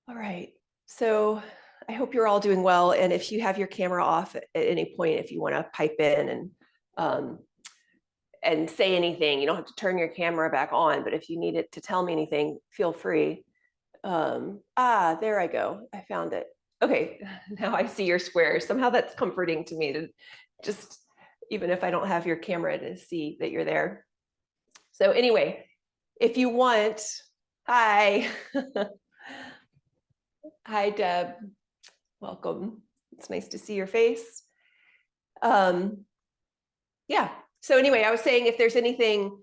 All right. So I hope you're all doing well. And if you have your camera off at any point, if you want to pipe in and say anything, you don't have to turn your camera back on, but if you need it to tell me anything, feel free. There I go. I found it. Okay, now I see your squares. Somehow that's comforting to me to just, even if I don't have your camera, to see that you're there. So anyway, if you want, hi. Hi, Deb. Welcome. It's nice to see your face. Yeah. So anyway, I was saying if there's anything,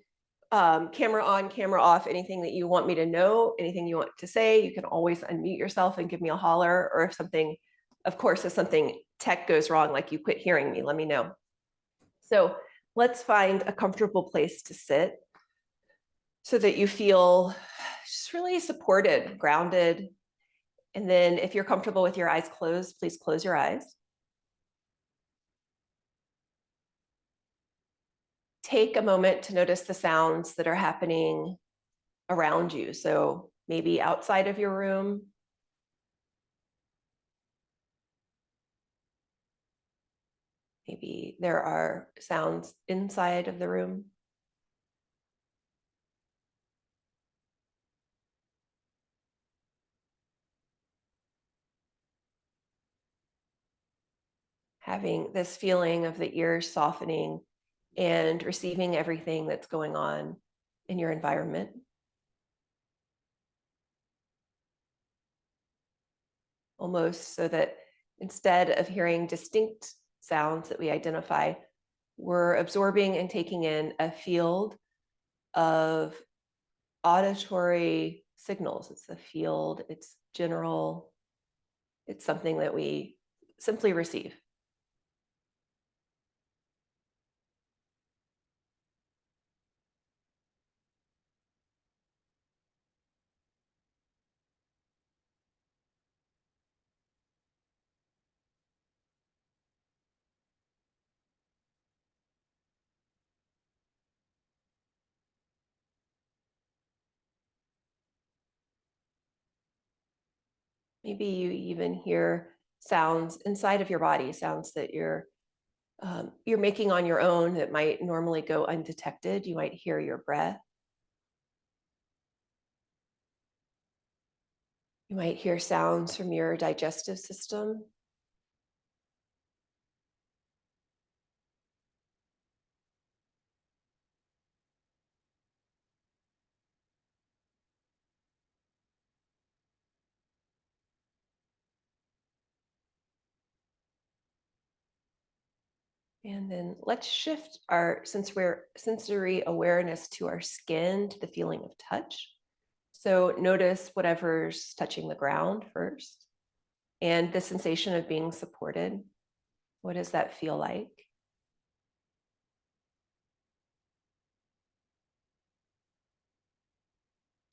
camera on, camera off, anything that you want me to know, anything you want to say, you can always unmute yourself and give me a holler. Or if something, of course, if something tech goes wrong, like you quit hearing me, let me know. So let's find a comfortable place to sit so that you feel just really supported, grounded. And then if you're comfortable with your eyes closed, please close your eyes. Take a moment to notice the sounds that are happening around you. So maybe outside of your room, maybe there are sounds inside of the room. Having this feeling of the ears softening and receiving everything that's going on in your environment. Almost so that instead of hearing distinct sounds that we identify, we're absorbing and taking in a field of auditory signals. It's a field, it's general, it's something that we simply receive. Maybe you even hear sounds inside of your body, sounds that you're making on your own that might normally go undetected. You might hear your breath. You might hear sounds from your digestive system. And then let's shift our sensory awareness to our skin, to the feeling of touch. So notice whatever's touching the ground first, and the sensation of being supported. What does that feel like?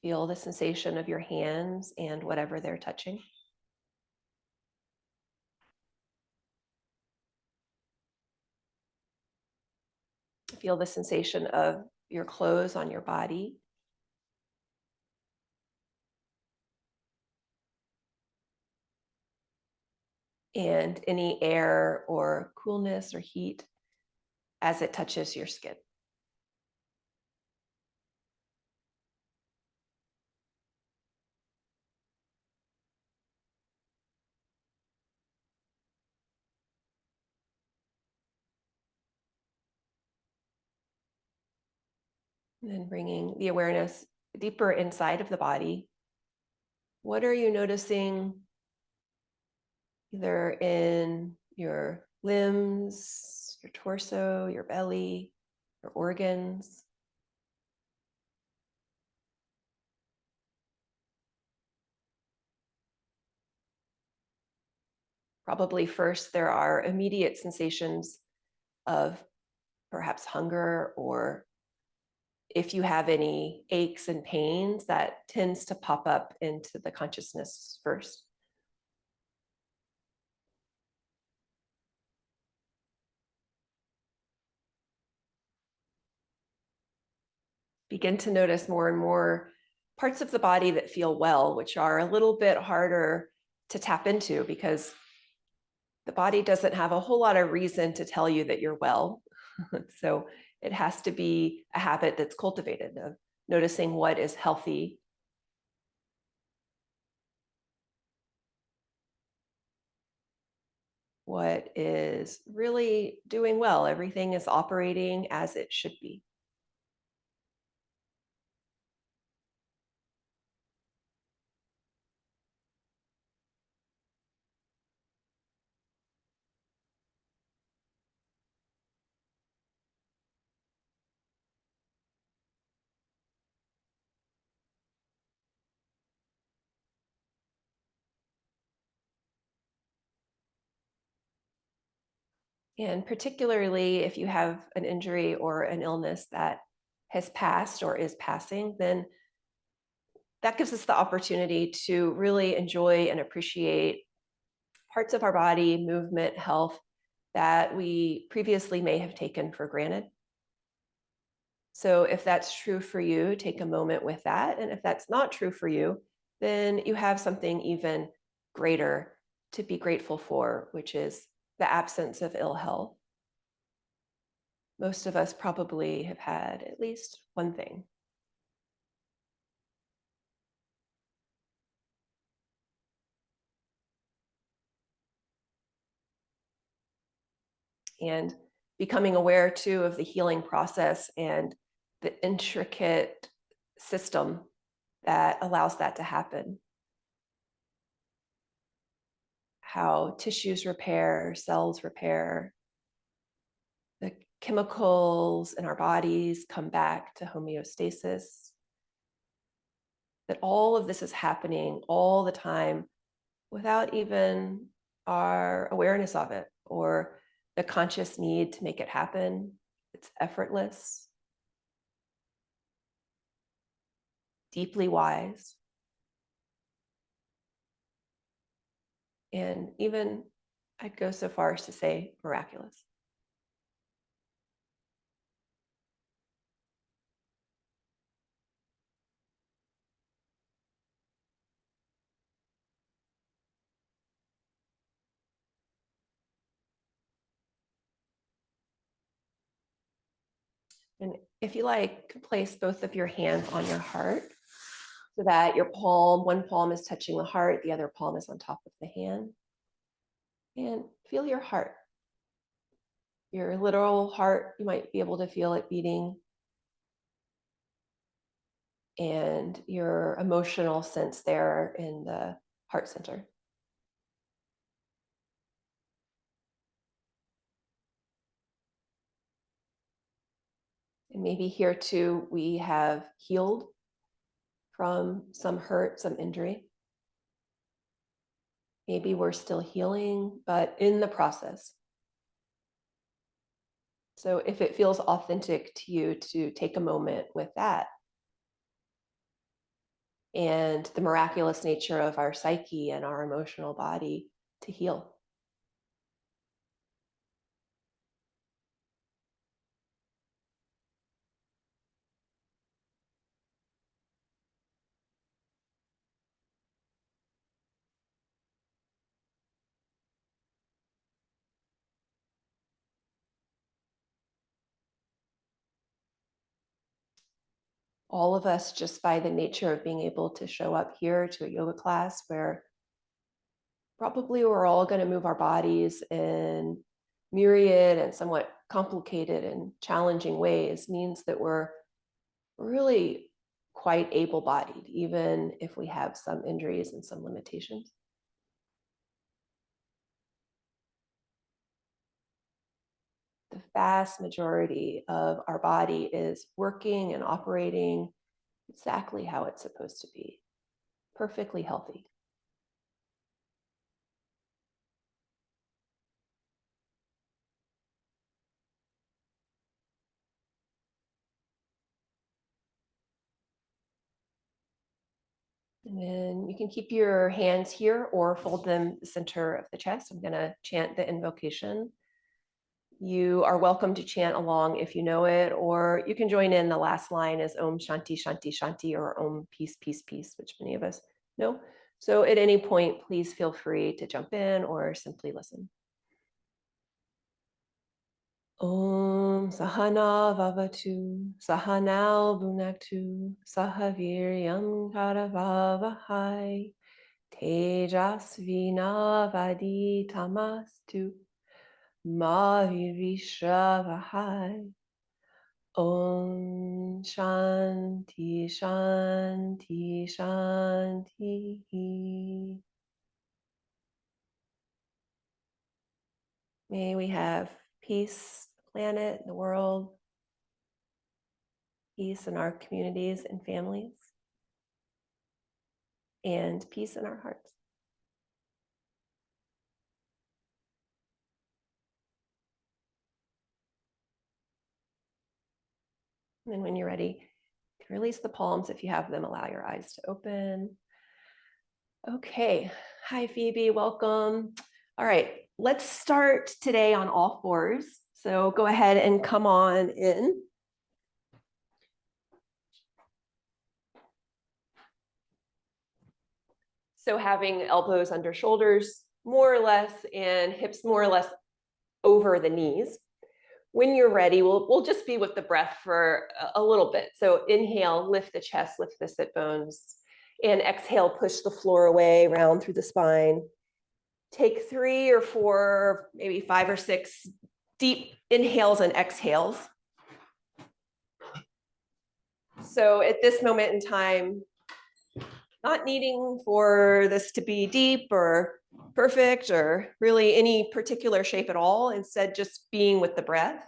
Feel the sensation of your hands and whatever they're touching. Feel the sensation of your clothes on your body. And any air or coolness or heat as it touches your skin. And then bringing the awareness deeper inside of the body. What are you noticing either in your limbs, your torso, your belly, your organs? Probably first, there are immediate sensations of perhaps hunger, or if you have any aches and pains, that tends to pop up into the consciousness first. Begin to notice more and more parts of the body that feel well, which are a little bit harder to tap into because the body doesn't have a whole lot of reason to tell you that you're well. So it has to be a habit that's cultivated of noticing what is healthy. What is really doing well. Everything is operating as it should be. And particularly if you have an injury or an illness that has passed or is passing, then that gives us the opportunity to really enjoy and appreciate parts of our body, movement, health that we previously may have taken for granted. So if that's true for you, take a moment with that. And if that's not true for you, then you have something even greater to be grateful for, which is the absence of ill health. Most of us probably have had at least one thing. And becoming aware too of the healing process and the intricate system that allows that to happen. How tissues repair, cells repair, the chemicals in our bodies come back to homeostasis. That all of this is happening all the time without even our awareness of it or the conscious need to make it happen. It's effortless, deeply wise, and even I'd go so far as to say miraculous. And if you like, place both of your hands on your heart so that your palm, one palm is touching the heart, the other palm is on top of the hand. And feel your heart. Your literal heart, you might be able to feel it beating. And your emotional sense there in the heart center. And maybe here too, we have healed from some hurt, some injury. Maybe we're still healing, but in the process. So if it feels authentic to you to take a moment with that and the miraculous nature of our psyche and our emotional body to heal. All of us, just by the nature of being able to show up here to a yoga class where probably we're all going to move our bodies in myriad and somewhat complicated and challenging ways, means that we're really quite able-bodied, even if we have some injuries and some limitations. The vast majority of our body is working and operating exactly how it's supposed to be, perfectly healthy. And then you can keep your hands here or fold them the center of the chest. I'm going to chant the invocation. You are welcome to chant along if you know it, or you can join in. The last line is Om Shanti Shanti Shanti, or Om Peace Peace Peace, which many of us know. So at any point, please feel free to jump in or simply listen. Om Sahana Vavatu, Sahanal Bunaktu, Sahaviryam Karavavahai, Tejasvina Tamastu, Mavirishavahai. Om Shanti Shanti Shanti. May we have peace, the planet, the world, peace in our communities and families, and peace in our hearts. And then when you're ready, release the palms. If you have them, allow your eyes to open. Okay. Hi, Phoebe. Welcome. All right. Let's start today on all fours. So go ahead and come on in. So having elbows under shoulders, more or less, and hips more or less over the knees. When you're ready, we'll just be with the breath for a little bit. So inhale, lift the chest, lift the sit bones, and exhale, push the floor away, round through the spine. Take 3 or 4, maybe 5 or 6 deep inhales and exhales. So at this moment in time, not needing for this to be deep or perfect or really any particular shape at all, instead just being with the breath.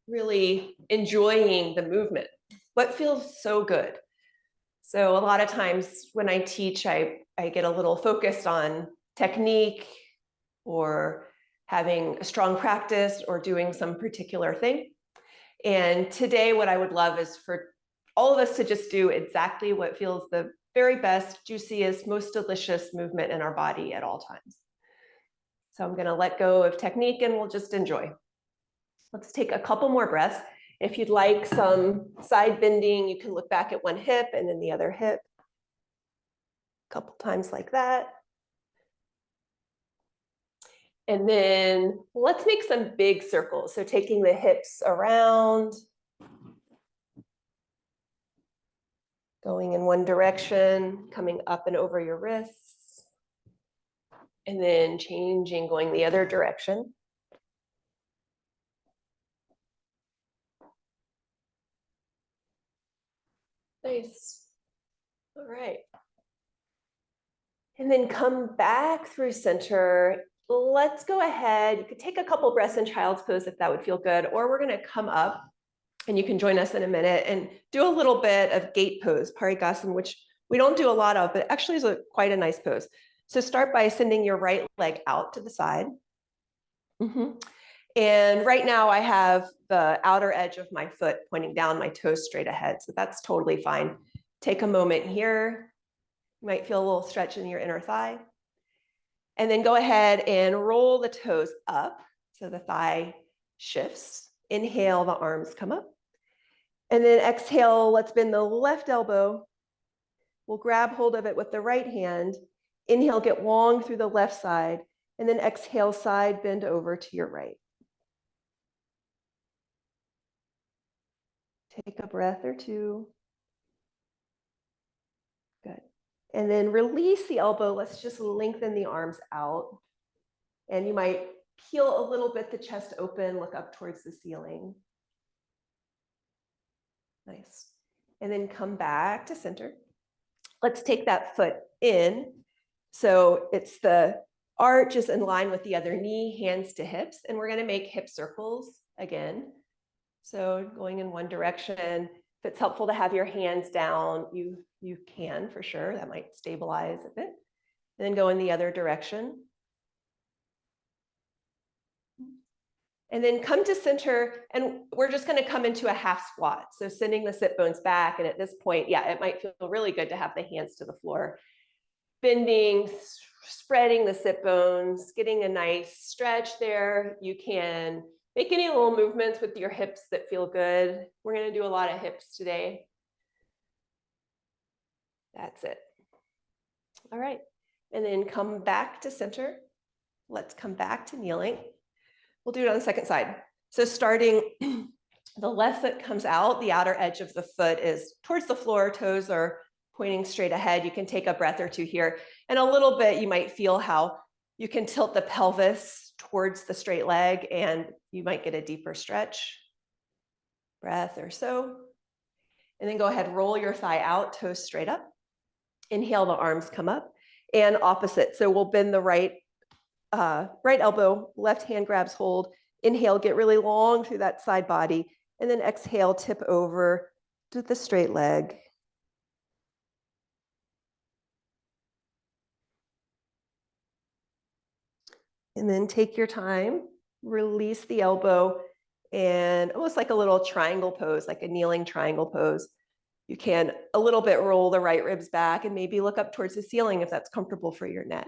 Really enjoying the movement. What feels so good? So a lot of times when I teach, I get a little focused on technique or having a strong practice or doing some particular thing. And today what I would love is for all of us to just do exactly what feels the very best, juiciest, most delicious movement in our body at all times. So I'm going to let go of technique and we'll just enjoy. Let's take a couple more breaths. If you'd like some side bending, you can look back at one hip and then the other hip. A couple times like that. And then let's make some big circles. So taking the hips around, going in one direction, coming up and over your wrists, and then changing, going the other direction. Nice. All right. And then come back through center. Let's go ahead. You could take a couple breaths in child's pose if that would feel good, or we're going to come up and you can join us in a minute and do a little bit of gate pose, Parigasam, which we don't do a lot of, but actually is quite a nice pose. So start by sending your right leg out to the side. And right now I have the outer edge of my foot pointing down, my toes straight ahead. So that's totally fine. Take a moment here. You might feel a little stretch in your inner thigh. And then go ahead and roll the toes up. So the thigh shifts. Inhale, the arms come up. And then exhale, let's bend the left elbow. We'll grab hold of it with the right hand. Inhale, get long through the left side. And then exhale, side bend over to your right. Take a breath or two. Good. And then release the elbow. Let's just lengthen the arms out. And you might peel a little bit the chest open, look up towards the ceiling. Nice. And then come back to center. Let's take that foot in. So it's the arch is in line with the other knee, hands to hips. And we're going to make hip circles again. So going in one direction. If it's helpful to have your hands down, you can for sure. That might stabilize a bit. And then go in the other direction. And then come to center, and we're just going to come into a half squat. So sending the sit bones back. And at this point, yeah, it might feel really good to have the hands to the floor. Bending, spreading the sit bones, getting a nice stretch there. You can make any little movements with your hips that feel good. We're going to do a lot of hips today. That's it. All right. And then come back to center. Let's come back to kneeling. We'll do it on the second side. So starting, the left foot comes out, the outer edge of the foot is towards the floor, toes are pointing straight ahead. You can take a breath or two here. And a little bit, you might feel how you can tilt the pelvis towards the straight leg and you might get a deeper stretch. Breath or so. And then go ahead, roll your thigh out, toes straight up. Inhale, the arms come up. And opposite. So we'll bend the right elbow, left hand grabs hold. Inhale, get really long through that side body. And then exhale, tip over to the straight leg. And then take your time, release the elbow, and almost like a little triangle pose, like a kneeling triangle pose. You can a little bit roll the right ribs back and maybe look up towards the ceiling if that's comfortable for your neck.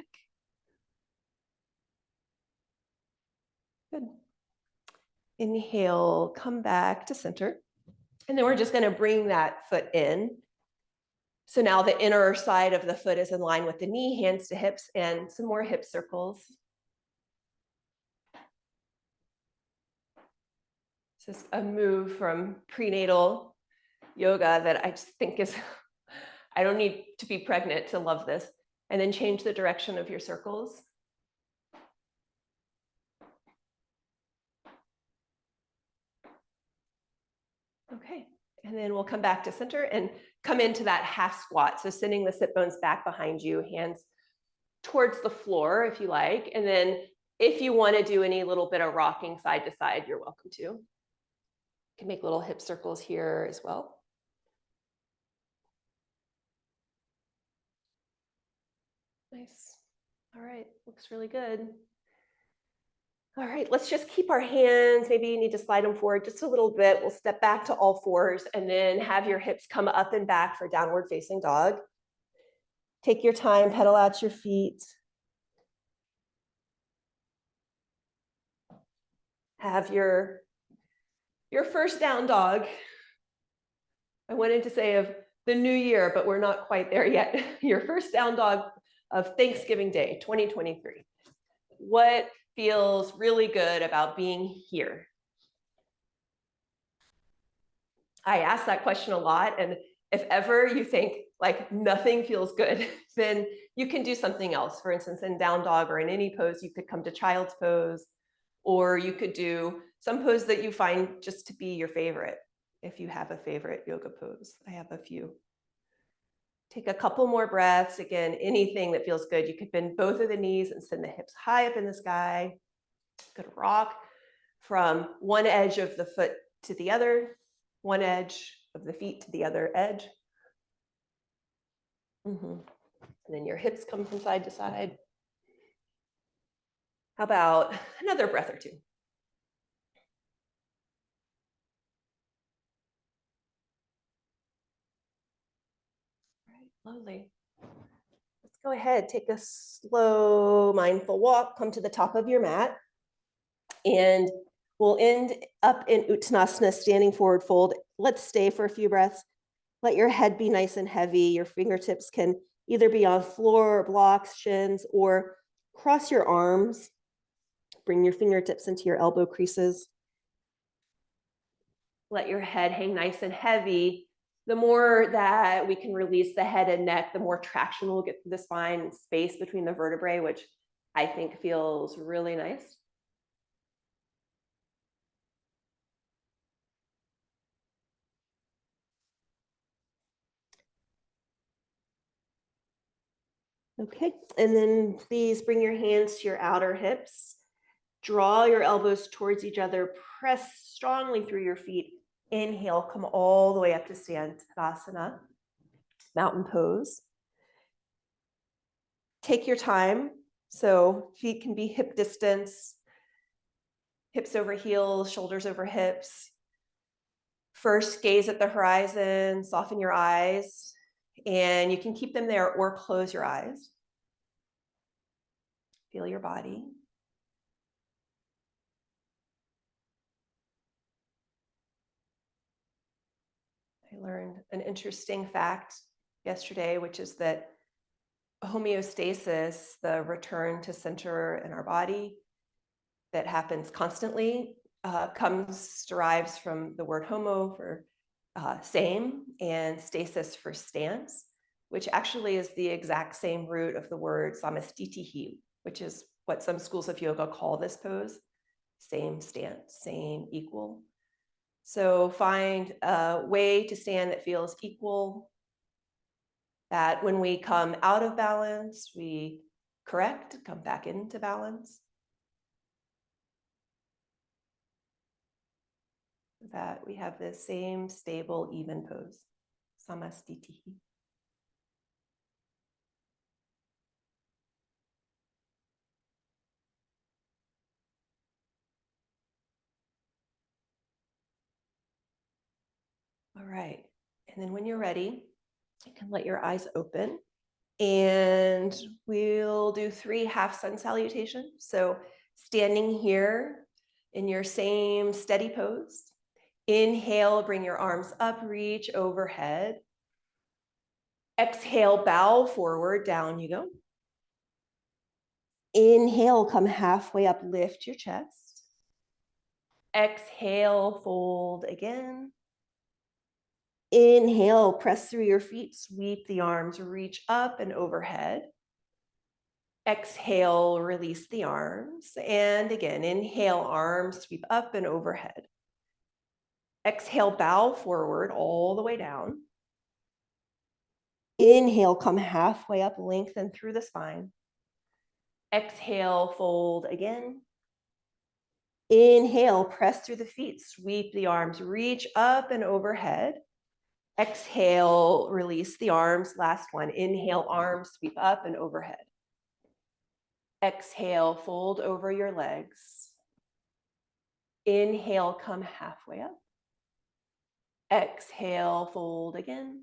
Good. Inhale, come back to center. And then we're just going to bring that foot in. So now the inner side of the foot is in line with the knee, hands to hips, and some more hip circles. This is a move from prenatal yoga that I just think is, I don't need to be pregnant to love this. And then change the direction of your circles. Okay, and then we'll come back to center and come into that half squat. So sending the sit bones back behind you, hands towards the floor if you like. And then if you want to do any little bit of rocking side to side, you're welcome to. You can make little hip circles here as well. Nice. All right, looks really good. All right, let's just keep our hands. Maybe you need to slide them forward just a little bit. We'll step back to all fours and then have your hips come up and back for downward facing dog. Take your time, pedal out your feet. Have your first down dog. I wanted to say of the new year, but we're not quite there yet. Your first down dog of Thanksgiving Day, 2023. What feels really good about being here? I ask that question a lot, and if ever you think like nothing feels good, then you can do something else. For instance, in down dog or in any pose, you could come to child's pose, or you could do some pose that you find just to be your favorite. If you have a favorite yoga pose, I have a few. Take a couple more breaths. Again, anything that feels good. You could bend both of the knees and send the hips high up in the sky. You could rock from one edge of the foot to the other, one edge of the feet to the other edge. And then your hips come from side to side. How about another breath or two? All right, lovely. Let's go ahead, take a slow, mindful walk, come to the top of your mat, and we'll end up in Uttanasana, standing forward fold. Let's stay for a few breaths. Let your head be nice and heavy. Your fingertips can either be on floor or blocks, shins, or cross your arms. Bring your fingertips into your elbow creases. Let your head hang nice and heavy. The more that we can release the head and neck, the more traction we'll get through the spine and space between the vertebrae, which I think feels really nice. Okay, and then please bring your hands to your outer hips. Draw your elbows towards each other. Press strongly through your feet. Inhale, come all the way up to stand, Tadasana, mountain pose. Take your time. So feet can be hip distance. hips over heels, shoulders over hips. First, gaze at the horizon, soften your eyes, and you can keep them there or close your eyes. Feel your body. I learned an interesting fact yesterday, which is that homeostasis, the return to center in our body that happens constantly, derives from the word homo for same and stasis for stance, which actually is the exact same root of the word samastitihi, which is what some schools of yoga call this pose. Same stance, same, equal. So find a way to stand that feels equal, that when we come out of balance, we correct, come back into balance. That we have the same stable, even pose, samastitihi. All right, and then when you're ready, you can let your eyes open and we'll do 3 half sun salutations. So standing here in your same steady pose. Inhale, bring your arms up, reach overhead. Exhale, bow forward, down you go. Inhale, come halfway up, lift your chest. Exhale, fold again. Inhale, press through your feet, sweep the arms, reach up and overhead. Exhale, release the arms. And again, inhale, arms sweep up and overhead. Exhale, bow forward all the way down. Inhale, come halfway up, lengthen through the spine. Exhale, fold again. Inhale, press through the feet, sweep the arms, reach up and overhead. Exhale, release the arms. Last one. Inhale, arms sweep up and overhead. Exhale, fold over your legs. Inhale, come halfway up. Exhale, fold again.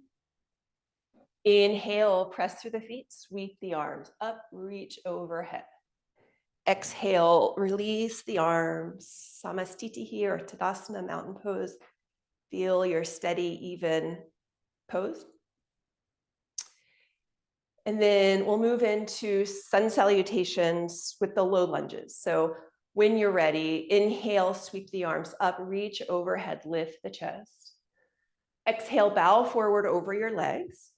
Inhale, press through the feet, sweep the arms up, reach overhead. Exhale, release the arms. Samastitihi or Tadasana, mountain pose. Feel your steady, even pose. And then we'll move into sun salutations with the low lunges. So when you're ready, inhale, sweep the arms up, reach overhead, lift the chest. Exhale, bow forward over your legs.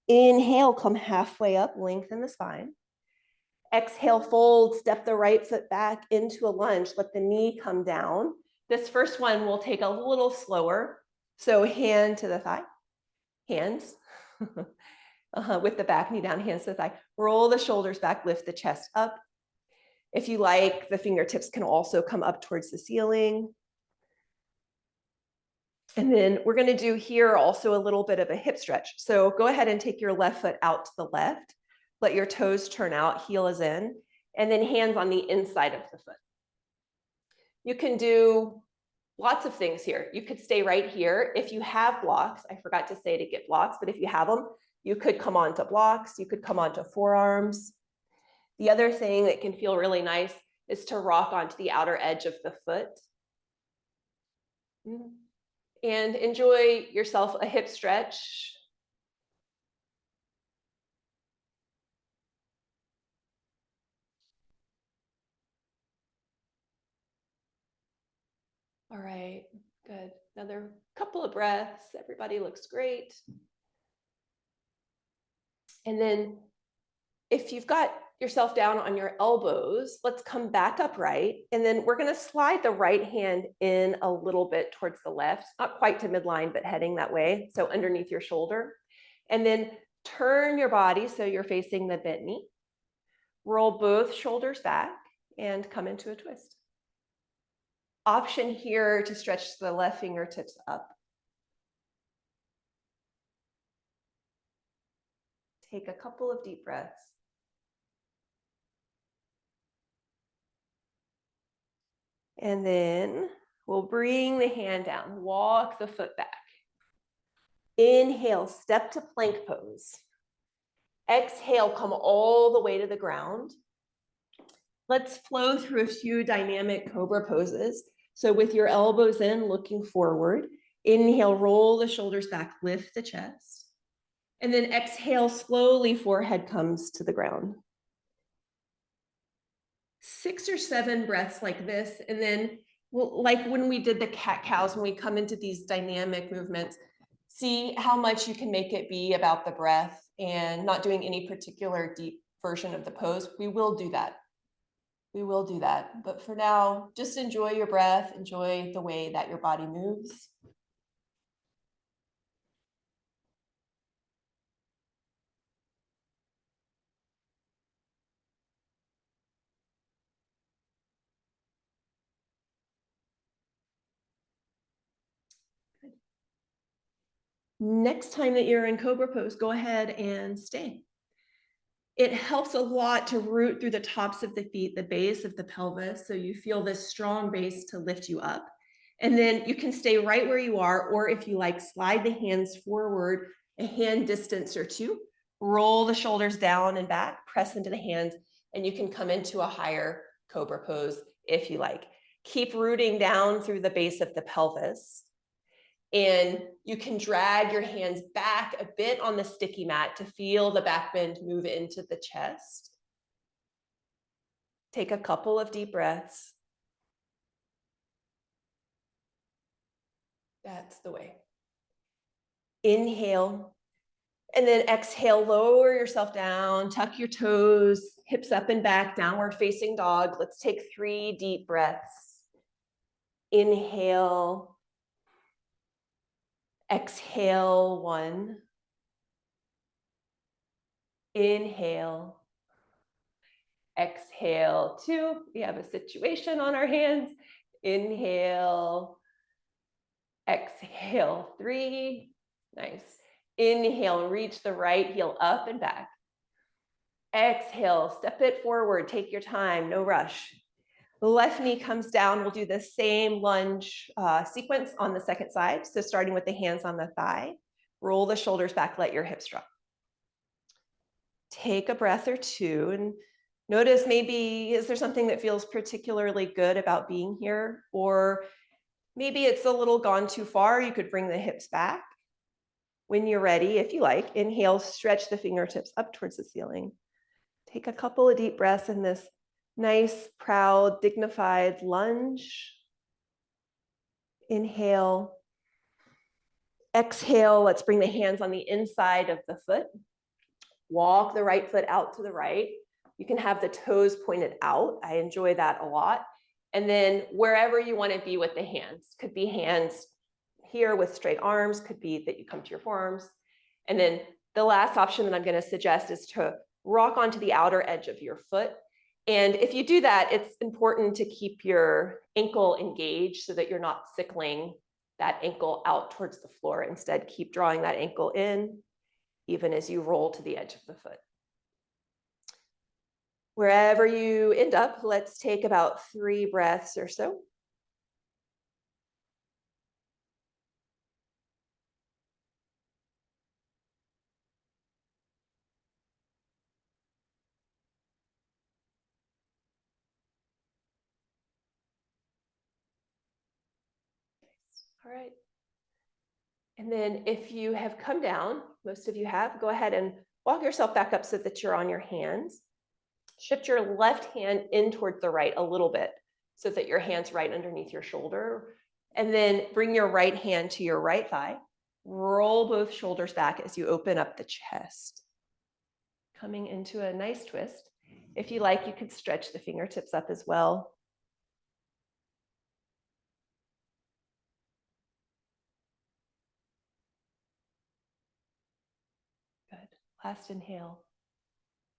Inhale, come halfway up, lengthen the spine. Exhale, fold, step the right foot back into a lunge, let the knee come down. This first one will take a little slower. So hand to the thigh, hands. With the back knee down, hands to the thigh. Roll the shoulders back, lift the chest up. If you like, the fingertips can also come up towards the ceiling. And then we're going to do here also a little bit of a hip stretch. So go ahead and take your left foot out to the left. Let your toes turn out, heel is in, and then hands on the inside of the foot. You can do lots of things here. You could stay right here. If you have blocks, I forgot to say to get blocks, but if you have them, you could come onto blocks. You could come onto forearms. The other thing that can feel really nice is to rock onto the outer edge of the foot. And enjoy yourself a hip stretch. All right, good. Another couple of breaths. Everybody looks great. And then if you've got yourself down on your elbows, let's come back upright. And then we're going to slide the right hand in a little bit towards the left, not quite to midline, but heading that way. So underneath your shoulder. And then turn your body so you're facing the bent knee. Roll both shoulders back and come into a twist. Option here to stretch the left fingertips up. Take a couple of deep breaths. And then we'll bring the hand down, walk the foot back. Inhale, step to plank pose. Exhale, come all the way to the ground. Let's flow through a few dynamic cobra poses. So with your elbows in, looking forward, inhale, roll the shoulders back, lift the chest. And then exhale, slowly forehead comes to the ground. 6 or 7 breaths like this. And then like when we did the cat-cows, when we come into these dynamic movements, see how much you can make it be about the breath and not doing any particular deep version of the pose. We will do that. We will do that. But for now, just enjoy your breath, enjoy the way that your body moves. Good. Next time that you're in Cobra pose, go ahead and stay. It helps a lot to root through the tops of the feet, the base of the pelvis, so you feel this strong base to lift you up. And then you can stay right where you are, or if you like, slide the hands forward a hand distance or two, roll the shoulders down and back, press into the hands, and you can come into a higher cobra pose if you like. Keep rooting down through the base of the pelvis. And you can drag your hands back a bit on the sticky mat to feel the back bend move into the chest. Take a couple of deep breaths. That's the way. Inhale. And then exhale, lower yourself down, tuck your toes, hips up and back, downward facing dog. Let's take 3 deep breaths. Inhale. Exhale, 1. Inhale. Exhale, 2. We have a situation on our hands. Inhale. Exhale, 3. Nice. Inhale, reach the right heel up and back. Exhale, step it forward. Take your time, no rush. The left knee comes down. We'll do the same lunge sequence on the second side. So starting with the hands on the thigh, roll the shoulders back, let your hips drop. Take a breath or two and notice maybe, is there something that feels particularly good about being here? Or maybe it's a little gone too far. You could bring the hips back. When you're ready, if you like, inhale, stretch the fingertips up towards the ceiling. Take a couple of deep breaths in this nice, proud, dignified lunge. Inhale. Exhale, let's bring the hands on the inside of the foot. Walk the right foot out to the right. You can have the toes pointed out. I enjoy that a lot. And then wherever you want to be with the hands, could be hands here with straight arms, could be that you come to your forearms. And then the last option that I'm going to suggest is to rock onto the outer edge of your foot. And if you do that, it's important to keep your ankle engaged so that you're not sickling that ankle out towards the floor. Instead, keep drawing that ankle in, even as you roll to the edge of the foot. Wherever you end up, let's take about 3 breaths or so. All right. And then if you have come down, most of you have, go ahead and walk yourself back up so that you're on your hands. Shift your left hand in towards the right a little bit so that your hand's right underneath your shoulder. And then bring your right hand to your right thigh. Roll both shoulders back as you open up the chest. Coming into a nice twist. If you like, you could stretch the fingertips up as well. Good. Last inhale.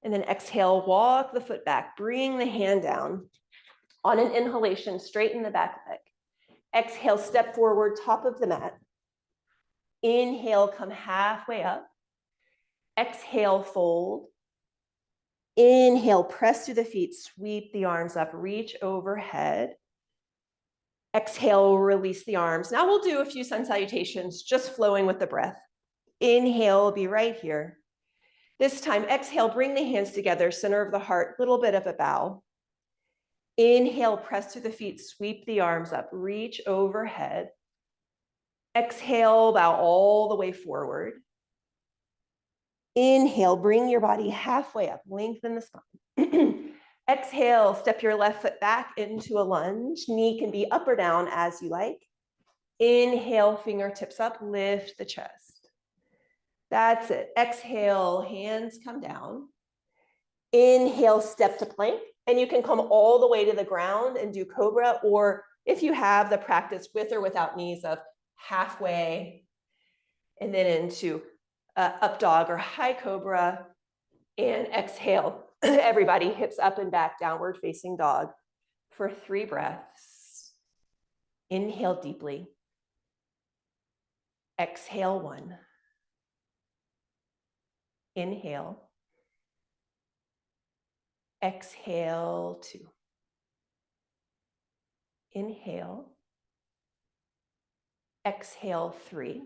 And then exhale, walk the foot back. Bring the hand down. On an inhalation, straighten the back leg. Exhale, step forward, top of the mat. Inhale, come halfway up. Exhale, fold. Inhale, press through the feet, sweep the arms up, reach overhead. Exhale, release the arms. Now we'll do a few sun salutations, just flowing with the breath. Inhale, be right here. This time, exhale, bring the hands together, center of the heart, little bit of a bow. Inhale, press through the feet, sweep the arms up, reach overhead. Exhale, bow all the way forward. Inhale, bring your body halfway up, lengthen the spine. Exhale, step your left foot back into a lunge. Knee can be up or down as you like. Inhale, fingertips up, lift the chest. That's it. Exhale, hands come down. Inhale, step to plank. And you can come all the way to the ground and do cobra, or if you have the practice with or without knees of halfway and then into up dog or high cobra, and exhale. Everybody hips up and back, downward facing dog for 3 breaths. Inhale deeply. Exhale 1. Inhale. Exhale 2. Inhale. Exhale 3.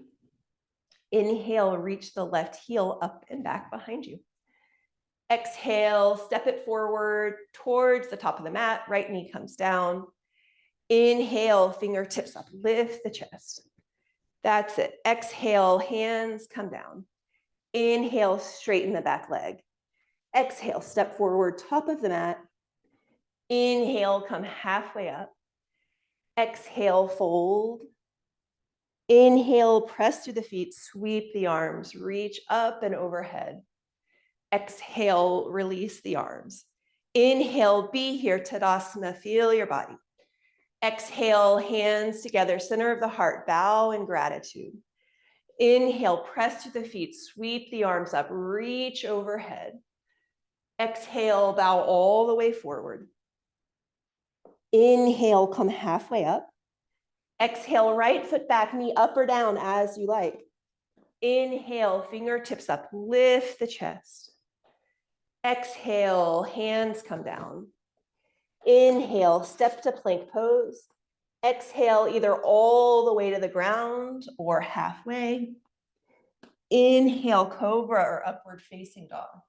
Inhale, reach the left heel up and back behind you. Exhale, step it forward towards the top of the mat. Right knee comes down. Inhale, fingertips up, lift the chest. That's it. Exhale, hands come down. Inhale, straighten the back leg. Exhale, step forward, top of the mat. Inhale, come halfway up. Exhale, fold. Inhale, press through the feet, sweep the arms, reach up and overhead. Exhale, release the arms. Inhale, be here, Tadasana, feel your body. Exhale, hands together, center of the heart, bow in gratitude. Inhale, press through the feet, sweep the arms up, reach overhead. Exhale, bow all the way forward. Inhale, come halfway up. Exhale, right foot back, knee up or down as you like. Inhale, fingertips up, lift the chest. Exhale, hands come down. Inhale, step to plank pose. Exhale, either all the way to the ground or halfway. Inhale, cobra or upward facing dog.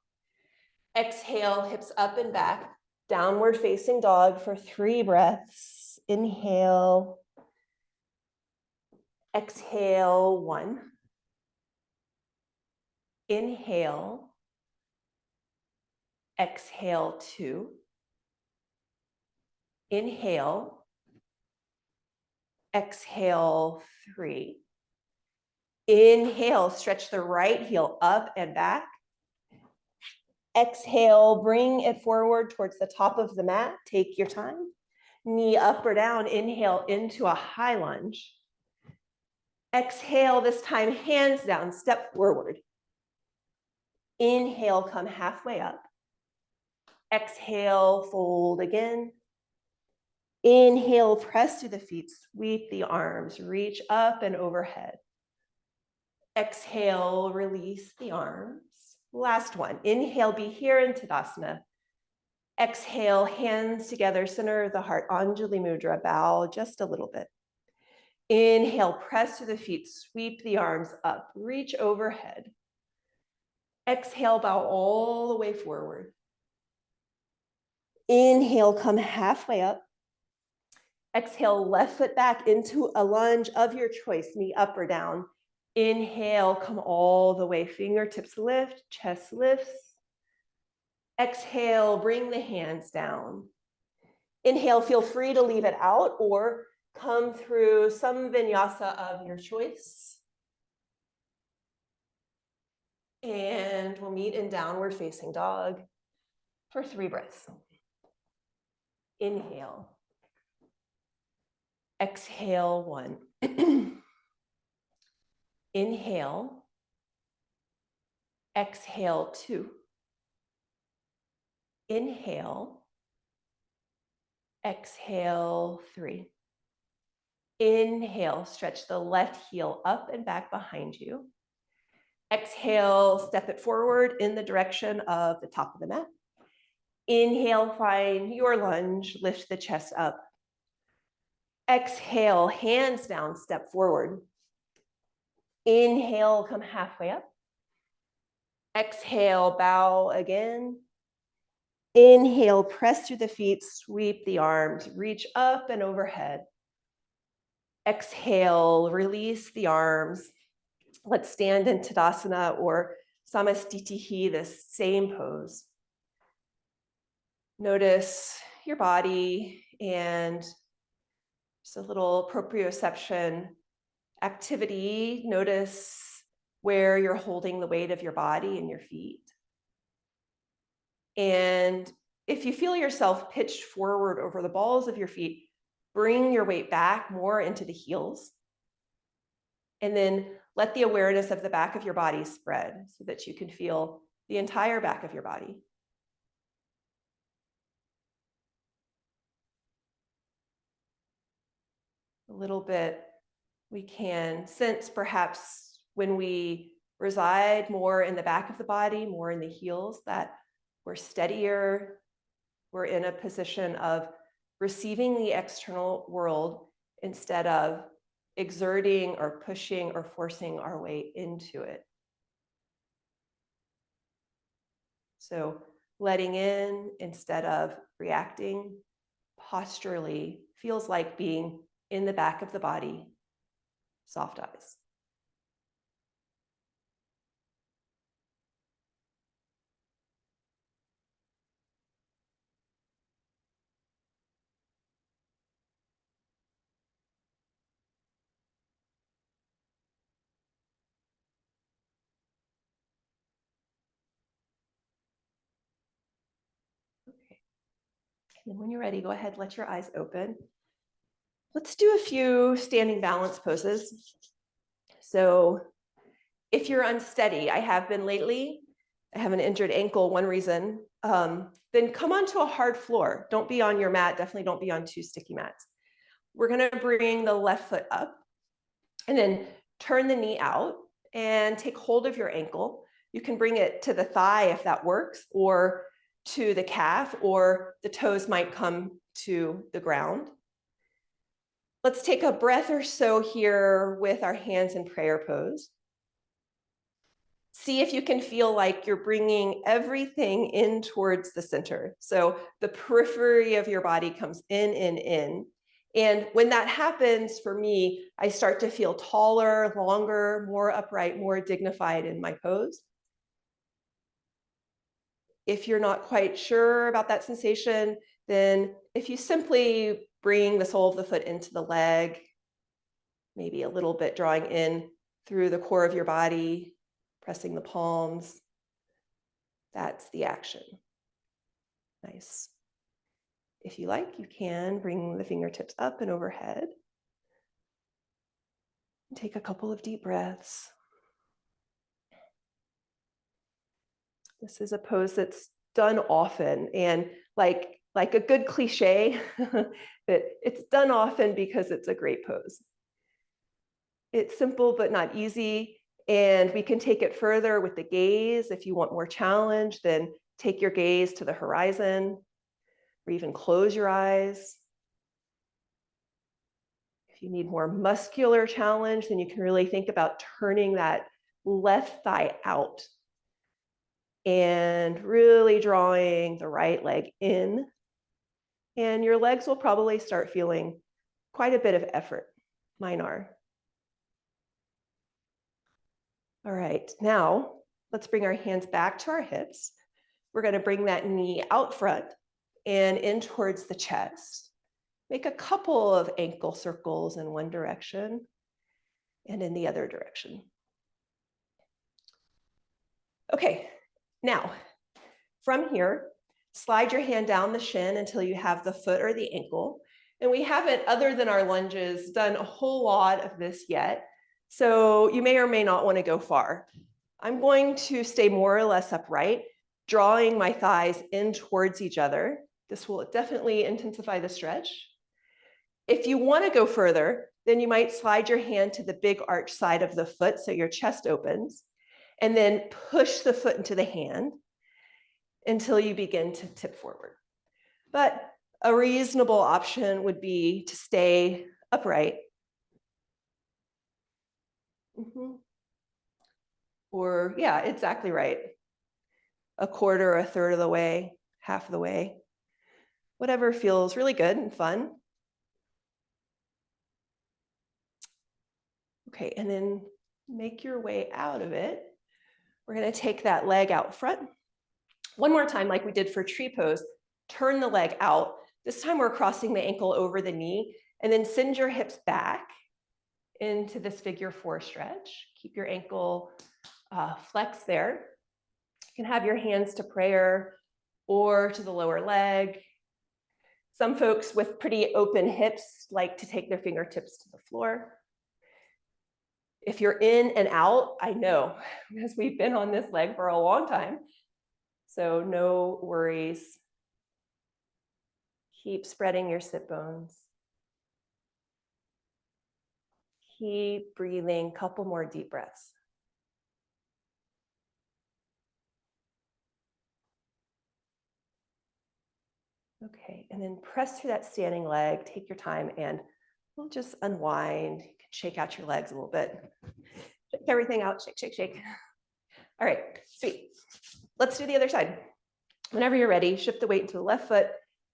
Exhale, hips up and back, downward facing dog for 3 breaths. Inhale. Exhale, 1. Inhale. Exhale, 2. Inhale. Exhale, 3. Inhale, stretch the right heel up and back. Exhale, bring it forward towards the top of the mat. Take your time. Knee up or down. Inhale into a high lunge. Exhale, this time hands down, step forward. Inhale, come halfway up. Exhale, fold again. Inhale, press through the feet, sweep the arms, reach up and overhead. Exhale, release the arms. Last one. Inhale, be here in Tadasana. Exhale, hands together, center of the heart, Anjali Mudra, bow just a little bit. Inhale, press through the feet, sweep the arms up, reach overhead. Exhale, bow all the way forward. Inhale, come halfway up. Exhale, left foot back into a lunge of your choice, knee up or down. Inhale, come all the way, fingertips lift, chest lifts. Exhale, bring the hands down. Inhale, feel free to leave it out or come through some vinyasa of your choice. And we'll meet in downward facing dog for 3 breaths. Inhale. Exhale, 1. Inhale. Exhale, 2. Inhale. Exhale, 3. Inhale, stretch the left heel up and back behind you. Exhale, step it forward in the direction of the top of the mat. Inhale, find your lunge, lift the chest up. Exhale, hands down, step forward. Inhale, come halfway up. Exhale, bow again. Inhale, press through the feet, sweep the arms, reach up and overhead. Exhale, release the arms. Let's stand in Tadasana or Samastitihi, the same pose. Notice your body and just a little proprioception activity. Notice where you're holding the weight of your body and your feet. And if you feel yourself pitched forward over the balls of your feet, bring your weight back more into the heels. And then let the awareness of the back of your body spread so that you can feel the entire back of your body. A little bit we can sense perhaps when we reside more in the back of the body, more in the heels, that we're steadier, we're in a position of receiving the external world instead of exerting or pushing or forcing our way into it. So letting in instead of reacting posturally feels like being in the back of the body, soft eyes. Okay. And then when you're ready, go ahead, let your eyes open. Let's do a few standing balance poses. So if you're unsteady, I have been lately, I have an injured ankle, one reason, then come onto a hard floor. Don't be on your mat, definitely don't be on 2 sticky mats. We're gonna bring the left foot up and then turn the knee out and take hold of your ankle. You can bring it to the thigh if that works, or to the calf, or the toes might come to the ground. Let's take a breath or so here with our hands in prayer pose. See if you can feel like you're bringing everything in towards the center. So the periphery of your body comes in. And when that happens, for me, I start to feel taller, longer, more upright, more dignified in my pose. If you're not quite sure about that sensation, then if you simply bring the sole of the foot into the leg, maybe a little bit drawing in through the core of your body, pressing the palms, that's the action. Nice. If you like, you can bring the fingertips up and overhead. Take a couple of deep breaths. This is a pose that's done often, and like a good cliche, that it's done often because it's a great pose. It's simple but not easy, and we can take it further with the gaze. If you want more challenge, then take your gaze to the horizon, or even close your eyes. If you need more muscular challenge, then you can really think about turning that left thigh out and really drawing the right leg in. And your legs will probably start feeling quite a bit of effort. Mine are. All right, now let's bring our hands back to our hips. We're going to bring that knee out front and in towards the chest. Make a couple of ankle circles in one direction and in the other direction. Okay, now from here, slide your hand down the shin until you have the foot or the ankle. And we haven't, other than our lunges, done a whole lot of this yet. So you may or may not want to go far. I'm going to stay more or less upright, drawing my thighs in towards each other. This will definitely intensify the stretch. If you want to go further, then you might slide your hand to the big arch side of the foot so your chest opens, and then push the foot into the hand until you begin to tip forward. But a reasonable option would be to stay upright. Or yeah, exactly right. A quarter, a third of the way, half of the way. Whatever feels really good and fun. Okay, and then make your way out of it. We're gonna take that leg out front. One more time, like we did for tree pose, turn the leg out. This time we're crossing the ankle over the knee, and then send your hips back into this figure 4 stretch. Keep your ankle flex there. You can have your hands to prayer or to the lower leg. Some folks with pretty open hips like to take their fingertips to the floor. If you're in and out, I know, because we've been on this leg for a long time. So no worries. Keep spreading your sit bones. Keep breathing, couple more deep breaths. Okay, and then press through that standing leg, take your time, and we'll just unwind. You can shake out your legs a little bit. Shake everything out, shake, shake, shake. All right, sweet. Let's do the other side. Whenever you're ready, shift the weight into the left foot,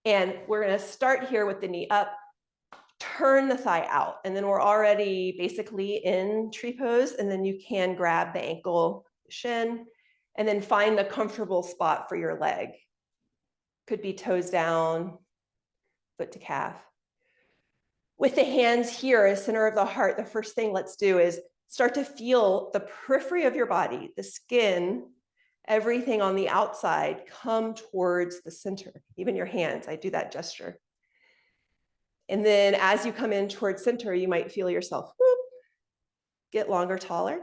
and we're gonna start here with the knee up, turn the thigh out, and then we're already basically in tree pose, and then you can grab the ankle, shin, and then find the comfortable spot for your leg. Could be toes down, foot to calf. With the hands here as center of the heart, the first thing let's do is start to feel the periphery of your body, the skin, everything on the outside come towards the center, even your hands. I do that gesture. And then as you come in towards center, you might feel yourself get longer, taller.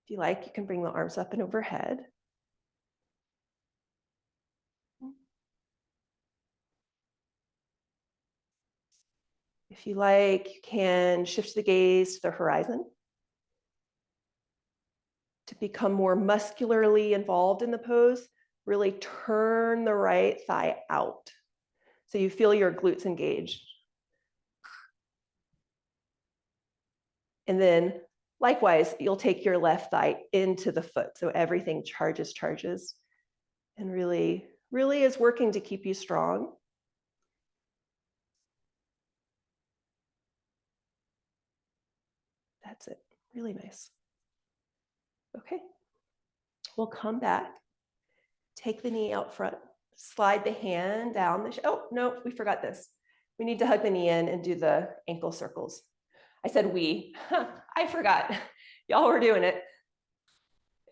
If you like, you can bring the arms up and overhead. If you like, you can shift the gaze to the horizon to become more muscularly involved in the pose. Really turn the right thigh out so you feel your glutes engaged. And then likewise, you'll take your left thigh into the foot. So everything charges, and really is working to keep you strong. That's it, really nice. Okay, we'll come back, take the knee out front, slide the hand down the, oh no, we forgot this. We need to hug the knee in and do the ankle circles. I said we, I forgot. Y'all were doing it.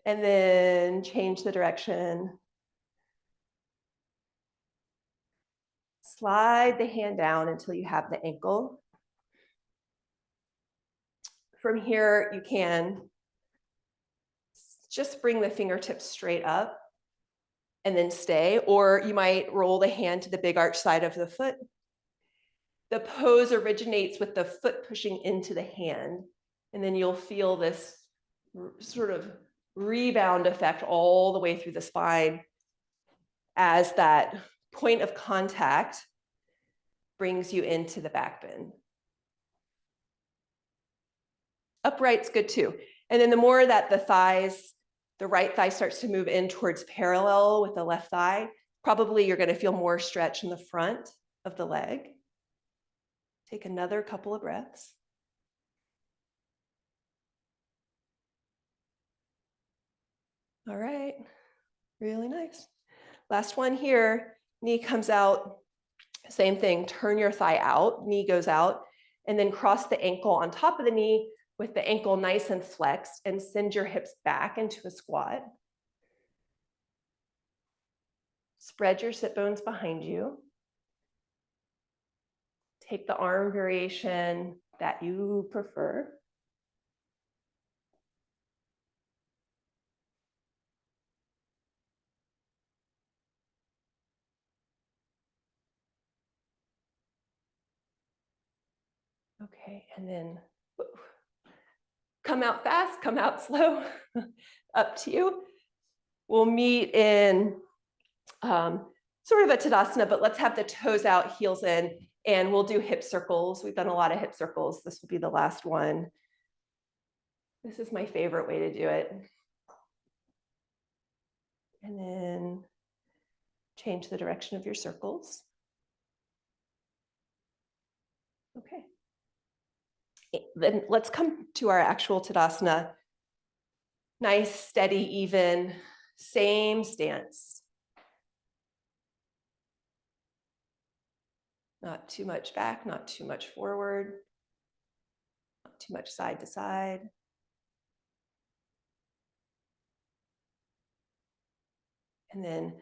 And then change the direction. Slide the hand down until you have the ankle. From here, you can just bring the fingertips straight up and then stay, or you might roll the hand to the big arch side of the foot. The pose originates with the foot pushing into the hand, and then you'll feel this sort of rebound effect all the way through the spine as that point of contact brings you into the back bend. Upright's good too. And then the more that the right thigh starts to move in towards parallel with the left thigh, probably you're going to feel more stretch in the front of the leg. Take another couple of breaths. All right, really nice. Last one here, knee comes out, same thing, turn your thigh out, knee goes out, and then cross the ankle on top of the knee with the ankle nice and flexed, and send your hips back into a squat. Spread your sit bones behind you. Take the arm variation that you prefer. Okay, and then come out fast, come out slow, up to you. We'll meet in sort of a Tadasana, but let's have the toes out, heels in, And we'll do hip circles. We've done a lot of hip circles. This will be the last one. This is my favorite way to do it. And then change the direction of your circles. Okay. Then let's come to our actual Tadasana. Nice, steady, even, same stance. Not too much back, not too much forward, not too much side to side. And then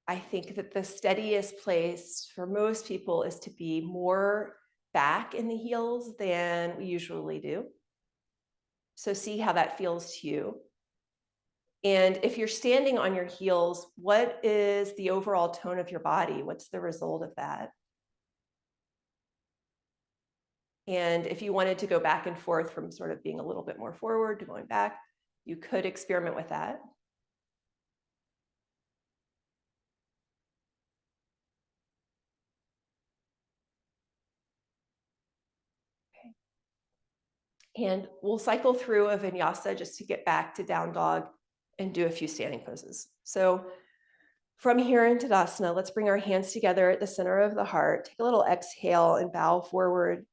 I think that the steadiest place for most people is to be more back in the heels than we usually do. So see how that feels to you. And if you're standing on your heels, what is the overall tone of your body? What's the result of that? And if you wanted to go back and forth from sort of being a little bit more forward to going back, you could experiment with that. And we'll cycle through a vinyasa just to get back to down dog and do a few standing poses. So from here in Tadasana, let's bring our hands together at the center of the heart. Take a little exhale and bow forward.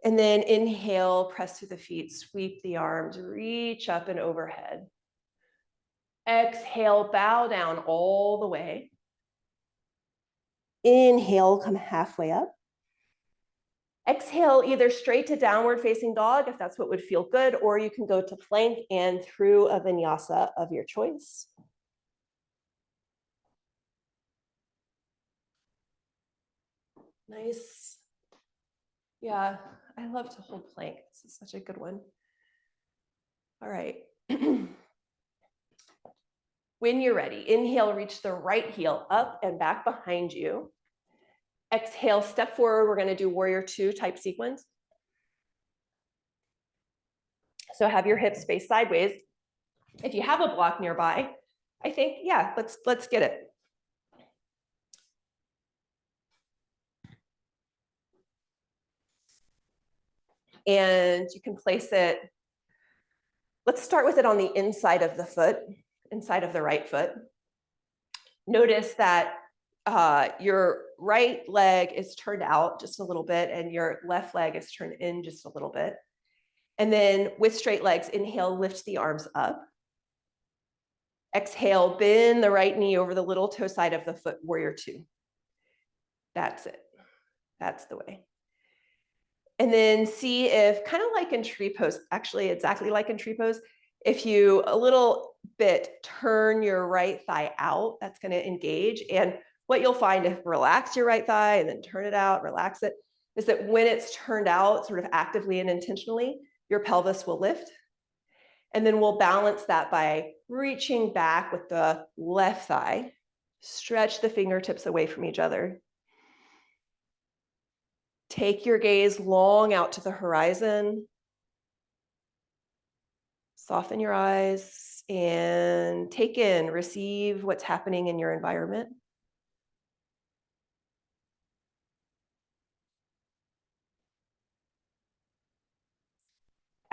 And then inhale, press through the feet, sweep the arms, reach up and overhead. Exhale, bow down all the way. Inhale, come halfway up. Exhale, either straight to downward facing dog, if that's what would feel good, or you can go to plank and through a vinyasa of your choice. Nice. Yeah, I love to hold plank. This is such a good one. All right. When you're ready, inhale, reach the right heel up and back behind you. Exhale, step forward. We're going to do warrior two type sequence. So have your hips face sideways. If you have a block nearby, I think, yeah, let's get it. And you can place it, let's start with it on the inside of the foot, inside of the right foot. Notice that your right leg is turned out just a little bit and your left leg is turned in just a little bit. And then with straight legs, inhale, lift the arms up. Exhale, bend the right knee over the little toe side of the foot, warrior two. That's it. That's the way. And then see if, kind of like in tree pose, actually exactly like in tree pose, if you a little bit turn your right thigh out, that's going to engage. And what you'll find if relax your right thigh and then turn it out, relax it, is that when it's turned out sort of actively and intentionally, your pelvis will lift. And then we'll balance that by reaching back with the left thigh. Stretch the fingertips away from each other. Take your gaze long out to the horizon. Soften your eyes and take in, receive what's happening in your environment.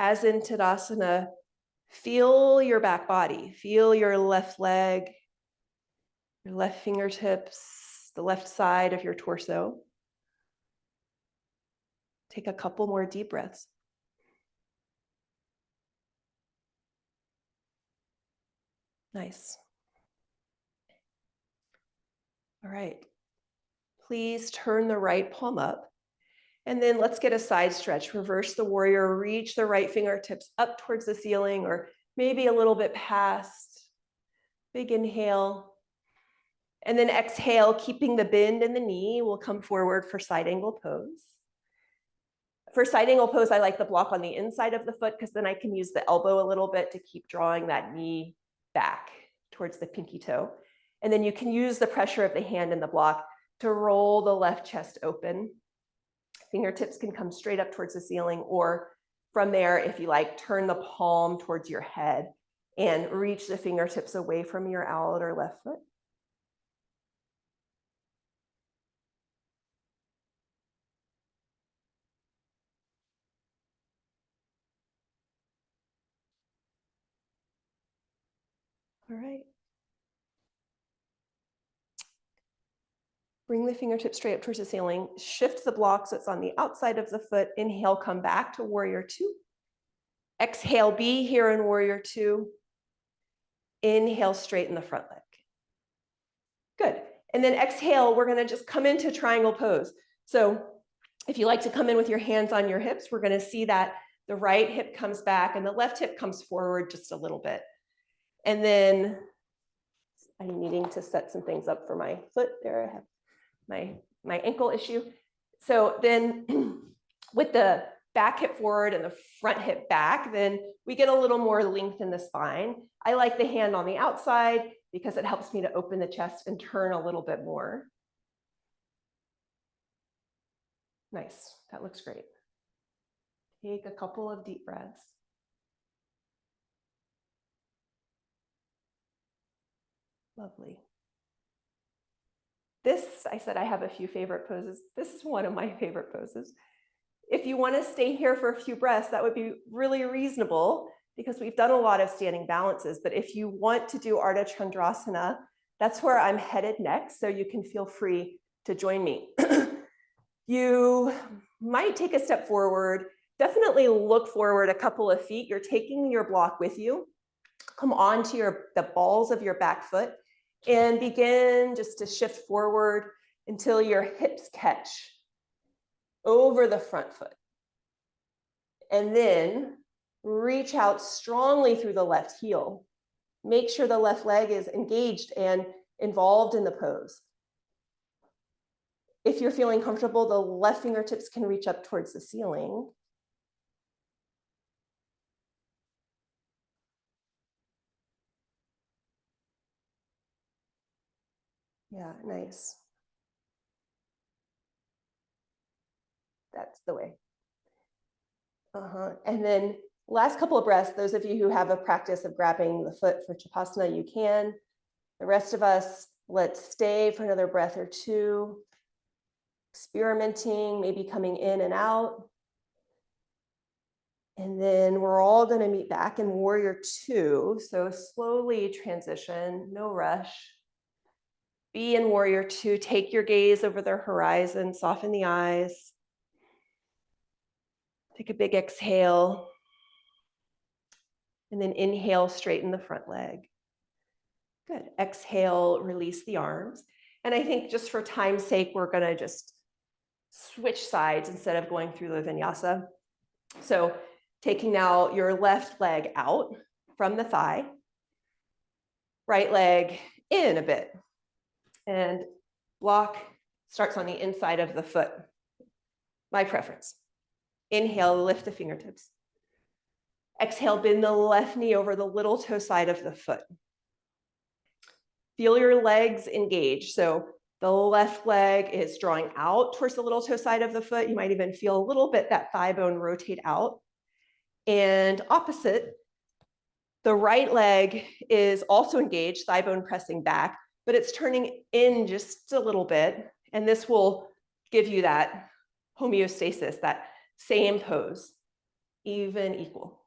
As in Tadasana, feel your back body, feel your left leg, your left fingertips, the left side of your torso. Take a couple more deep breaths. Nice. All right. Please turn the right palm up. And then let's get a side stretch. Reverse the warrior, reach the right fingertips up towards the ceiling or maybe a little bit past. Big inhale. And then exhale, keeping the bend in the knee. We'll come forward for side angle pose. For side angle pose, I like the block on the inside of the foot because then I can use the elbow a little bit to keep drawing that knee back towards the pinky toe. And then you can use the pressure of the hand in the block to roll the left chest open. Fingertips can come straight up towards the ceiling, or from there, if you like, turn the palm towards your head and reach the fingertips away from your outer left foot. All right. Bring the fingertips straight up towards the ceiling. Shift the block so it's on the outside of the foot. Inhale, come back to warrior two. Exhale, be here in warrior two. Inhale, straighten the front leg. Good. And then exhale, we're going to just come into triangle pose. So if you like to come in with your hands on your hips, we're going to see that the right hip comes back and the left hip comes forward just a little bit. And then I'm needing to set some things up for my foot. There I have my ankle issue. So then with the back hip forward and the front hip back, then we get a little more length in the spine. I like the hand on the outside because it helps me to open the chest and turn a little bit more. Nice, that looks great. Take a couple of deep breaths. Lovely. This, I said I have a few favorite poses. This is one of my favorite poses. If you want to stay here for a few breaths, that would be really reasonable because we've done a lot of standing balances. But if you want to do Ardha Chandrasana, that's where I'm headed next. So you can feel free to join me. You might take a step forward. Definitely look forward a couple of feet. You're taking your block with you. Come onto the balls of your back foot and begin just to shift forward until your hips catch over the front foot. And then reach out strongly through the left heel. Make sure the left leg is engaged and involved in the pose. If you're feeling comfortable, the left fingertips can reach up towards the ceiling. Yeah, nice. That's the way. And then last couple of breaths, those of you who have a practice of grabbing the foot for Chapasana, you can. The rest of us, let's stay for another breath or two, experimenting, maybe coming in and out. And then we're all going to meet back in warrior two. So slowly transition, no rush. Be in warrior two, take your gaze over the horizon, soften the eyes. Take a big exhale. And then inhale, straighten the front leg. Good. Exhale, release the arms. And I think just for time's sake, we're going to just switch sides instead of going through the vinyasa. So taking now your left leg out from the thigh, right leg in a bit. And block starts on the inside of the foot. My preference. Inhale, lift the fingertips. Exhale, bend the left knee over the little toe side of the foot. Feel your legs engage. So the left leg is drawing out towards the little toe side of the foot. You might even feel a little bit that thigh bone rotate out. And opposite, the right leg is also engaged, thigh bone pressing back, but it's turning in just a little bit. And this will give you that homeostasis, that same pose, even, equal.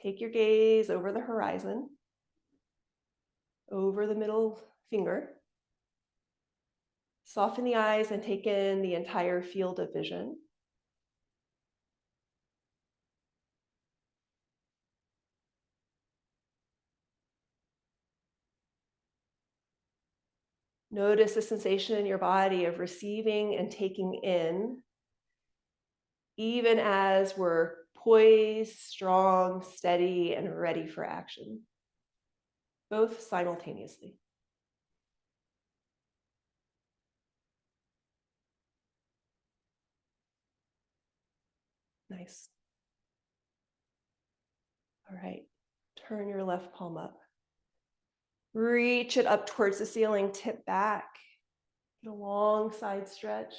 Take your gaze over the horizon, over the middle finger. Soften the eyes and take in the entire field of vision. Notice the sensation in your body of receiving and taking in, even as we're poised, strong, steady, and ready for action, both simultaneously. Nice. All right, turn your left palm up. Reach it up towards the ceiling, tip back. Get a long side stretch.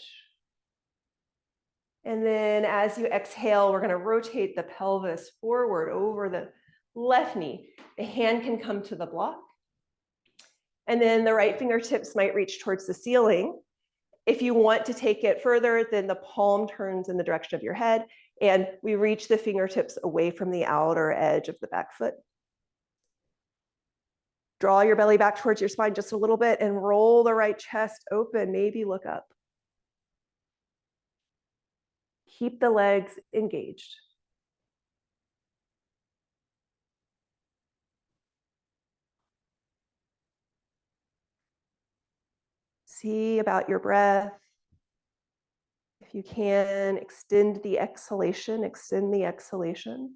And then as you exhale, we're going to rotate the pelvis forward over the left knee. The hand can come to the block. And then the right fingertips might reach towards the ceiling. If you want to take it further, then the palm turns in the direction of your head. And we reach the fingertips away from the outer edge of the back foot. Draw your belly back towards your spine just a little bit and roll the right chest open, maybe look up. Keep the legs engaged. See about your breath. If you can, extend the exhalation, extend the exhalation.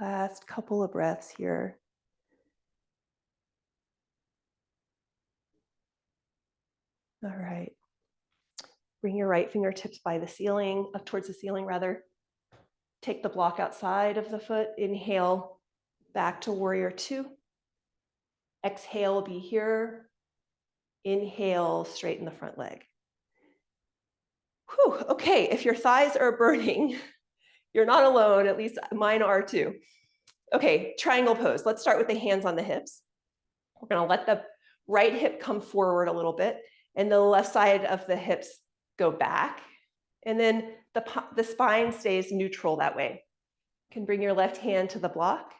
Last couple of breaths here. All right. Bring your right fingertips by the ceiling, up towards the ceiling rather. Take the block outside of the foot. Inhale, back to warrior two. Exhale, be here. Inhale, straighten the front leg. Whew, okay, if your thighs are burning, you're not alone, at least mine are too. Okay, triangle pose. Let's start with the hands on the hips. We're gonna let the right hip come forward a little bit and the left side of the hips go back. And then the spine stays neutral that way. You can bring your left hand to the block.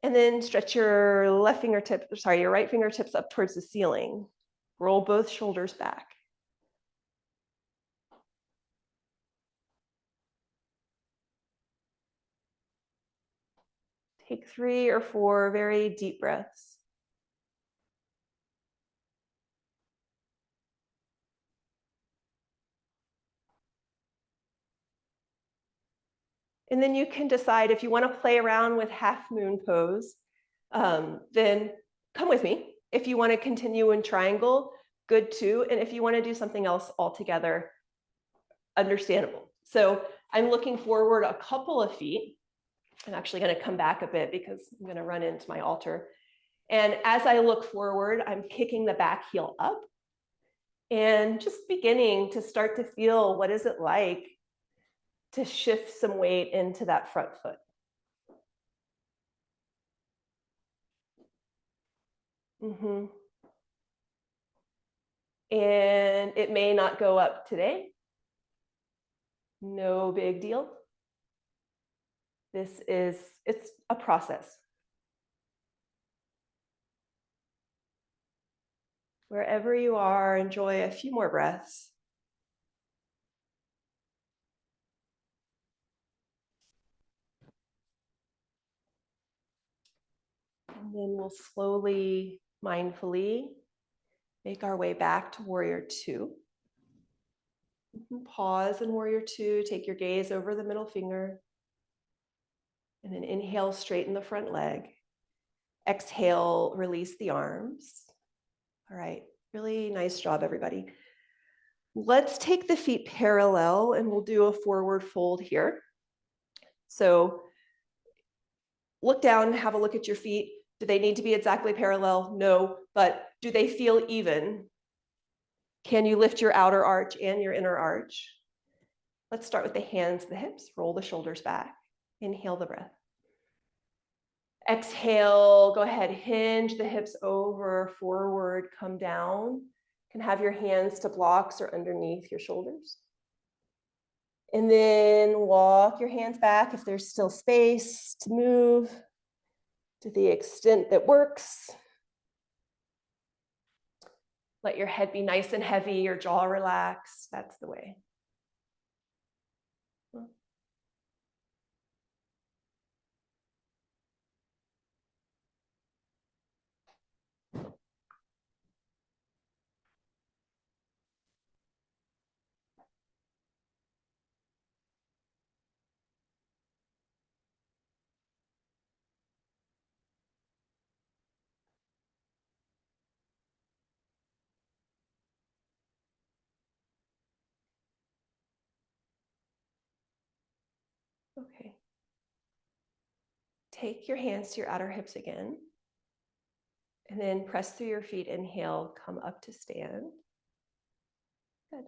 And then stretch your right fingertips up towards the ceiling. Roll both shoulders back. Take 3 or 4 very deep breaths. And then you can decide if you want to play around with half moon pose, then come with me. If you want to continue in triangle, good too. And if you want to do something else altogether, understandable. So I'm looking forward a couple of feet. I'm actually going to come back a bit because I'm going to run into my altar. And as I look forward, I'm kicking the back heel up and just beginning to start to feel what is it like to shift some weight into that front foot. Mm-hmm. And it may not go up today. No big deal. It's a process. Wherever you are, enjoy a few more breaths. And then we'll slowly, mindfully make our way back to warrior two. Pause in warrior two, take your gaze over the middle finger. And then inhale, straighten the front leg. Exhale, release the arms. All right, really nice job, everybody. Let's take the feet parallel and we'll do a forward fold here. So look down, have a look at your feet. Do they need to be exactly parallel? No, but do they feel even? Can you lift your outer arch and your inner arch? Let's start with the hands, the hips, roll the shoulders back. Inhale the breath. Exhale, go ahead, hinge the hips over, forward, come down. You can have your hands to blocks or underneath your shoulders. And then walk your hands back if there's still space to move to the extent that works. Let your head be nice and heavy, your jaw relax. That's the way. Okay. Take your hands to your outer hips again. And then press through your feet. Inhale, come up to stand. Good.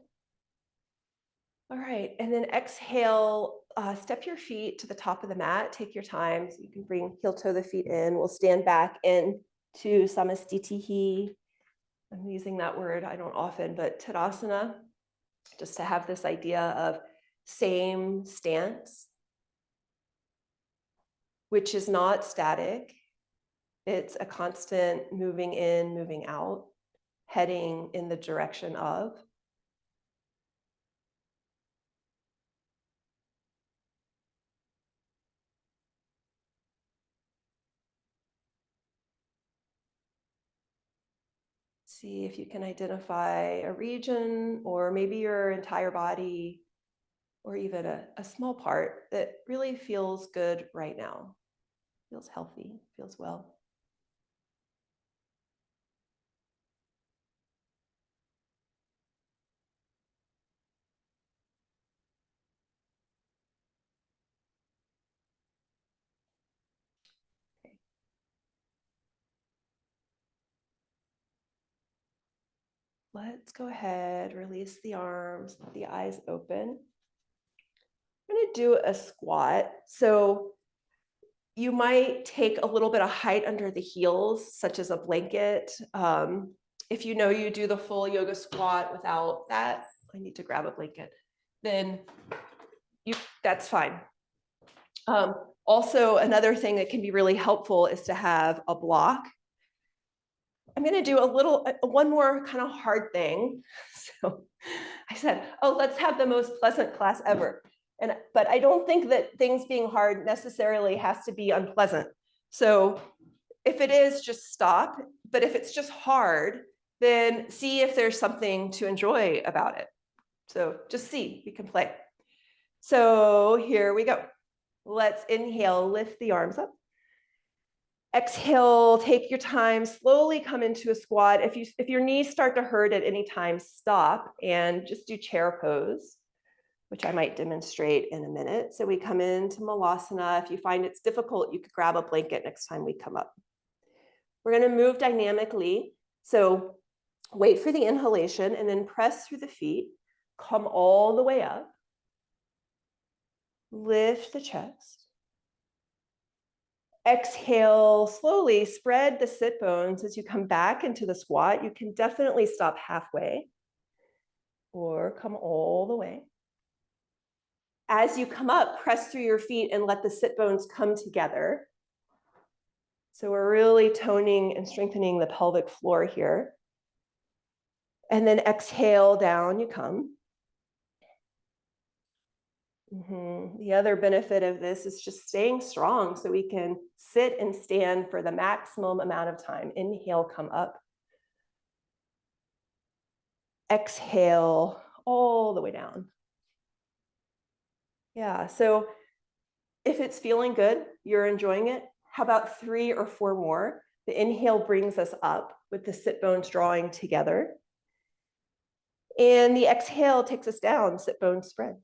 All right. And then exhale, step your feet to the top of the mat. Take your time. So you can bring heel toe the feet in. We'll stand back into samastitihi. I'm using that word, I don't often, but Tadasana, just to have this idea of same stance, which is not static. It's a constant moving in, moving out, heading in the direction of. See if you can identify a region or maybe your entire body or even a small part that really feels good right now, feels healthy, feels well. Okay. Let's go ahead, release the arms, let the eyes open. I'm going to do a squat. So you might take a little bit of height under the heels, such as a blanket. If you know you do the full yoga squat without that, I need to grab a blanket, then that's fine. Also, another thing that can be really helpful is to have a block. I'm going to do one more kind of hard thing. So I said, oh, let's have the most pleasant class ever. But I don't think that things being hard necessarily has to be unpleasant. So if it is, just stop. But if it's just hard, then see if there's something to enjoy about it. So just see, we can play. So here we go. Let's inhale, lift the arms up. Exhale, take your time, slowly come into a squat. If your knees start to hurt at any time, stop and just do chair pose, which I might demonstrate in a minute. So we come into Malasana. If you find it's difficult, you could grab a blanket next time we come up. We're going to move dynamically. So wait for the inhalation and then press through the feet. Come all the way up. Lift the chest. Exhale, slowly spread the sit bones as you come back into the squat. You can definitely stop halfway or come all the way. As you come up, press through your feet and let the sit bones come together. So we're really toning and strengthening the pelvic floor here. And then exhale, down you come. The other benefit of this is just staying strong so we can sit and stand for the maximum amount of time. Inhale, come up. Exhale, all the way down. Yeah, so if it's feeling good, you're enjoying it, how about 3 or 4 more? The inhale brings us up with the sit bones drawing together. And the exhale takes us down, sit bones spread.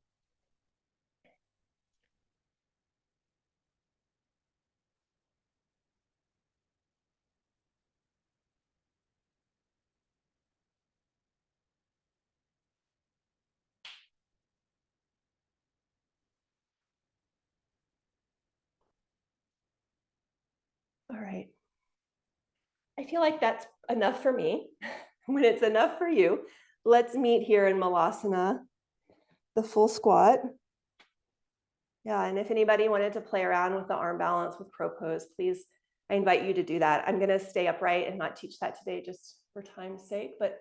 All right. I feel like that's enough for me. When it's enough for you, let's meet here in Malasana, the full squat. Yeah, and if anybody wanted to play around with the arm balance with crow pose, please, I invite you to do that. I'm going to stay upright and not teach that today just for time's sake. But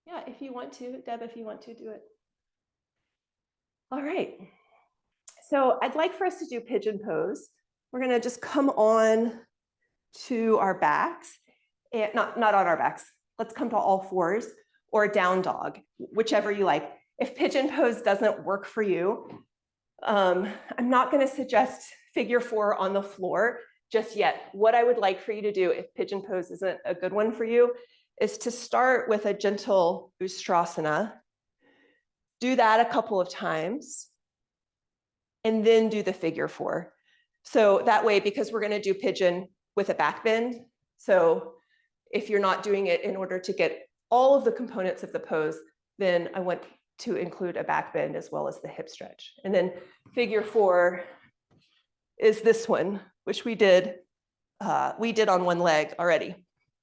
yeah, if you want to, Deb, if you want to do it. All right. So I'd like for us to do pigeon pose. We're going to just come on to our backs, and not on our backs. Let's come to all fours or down dog, whichever you like. If pigeon pose doesn't work for you, I'm not going to suggest figure 4 on the floor just yet. What I would like for you to do, if pigeon pose isn't a good one for you, is to start with a gentle Ustrasana. Do that a couple of times, and then do the figure 4. So that way, because we're going to do pigeon with a back bend, so if you're not doing it in order to get all of the components of the pose, then I want to include a back bend as well as the hip stretch. And then figure 4 is this one, which we did on one leg already.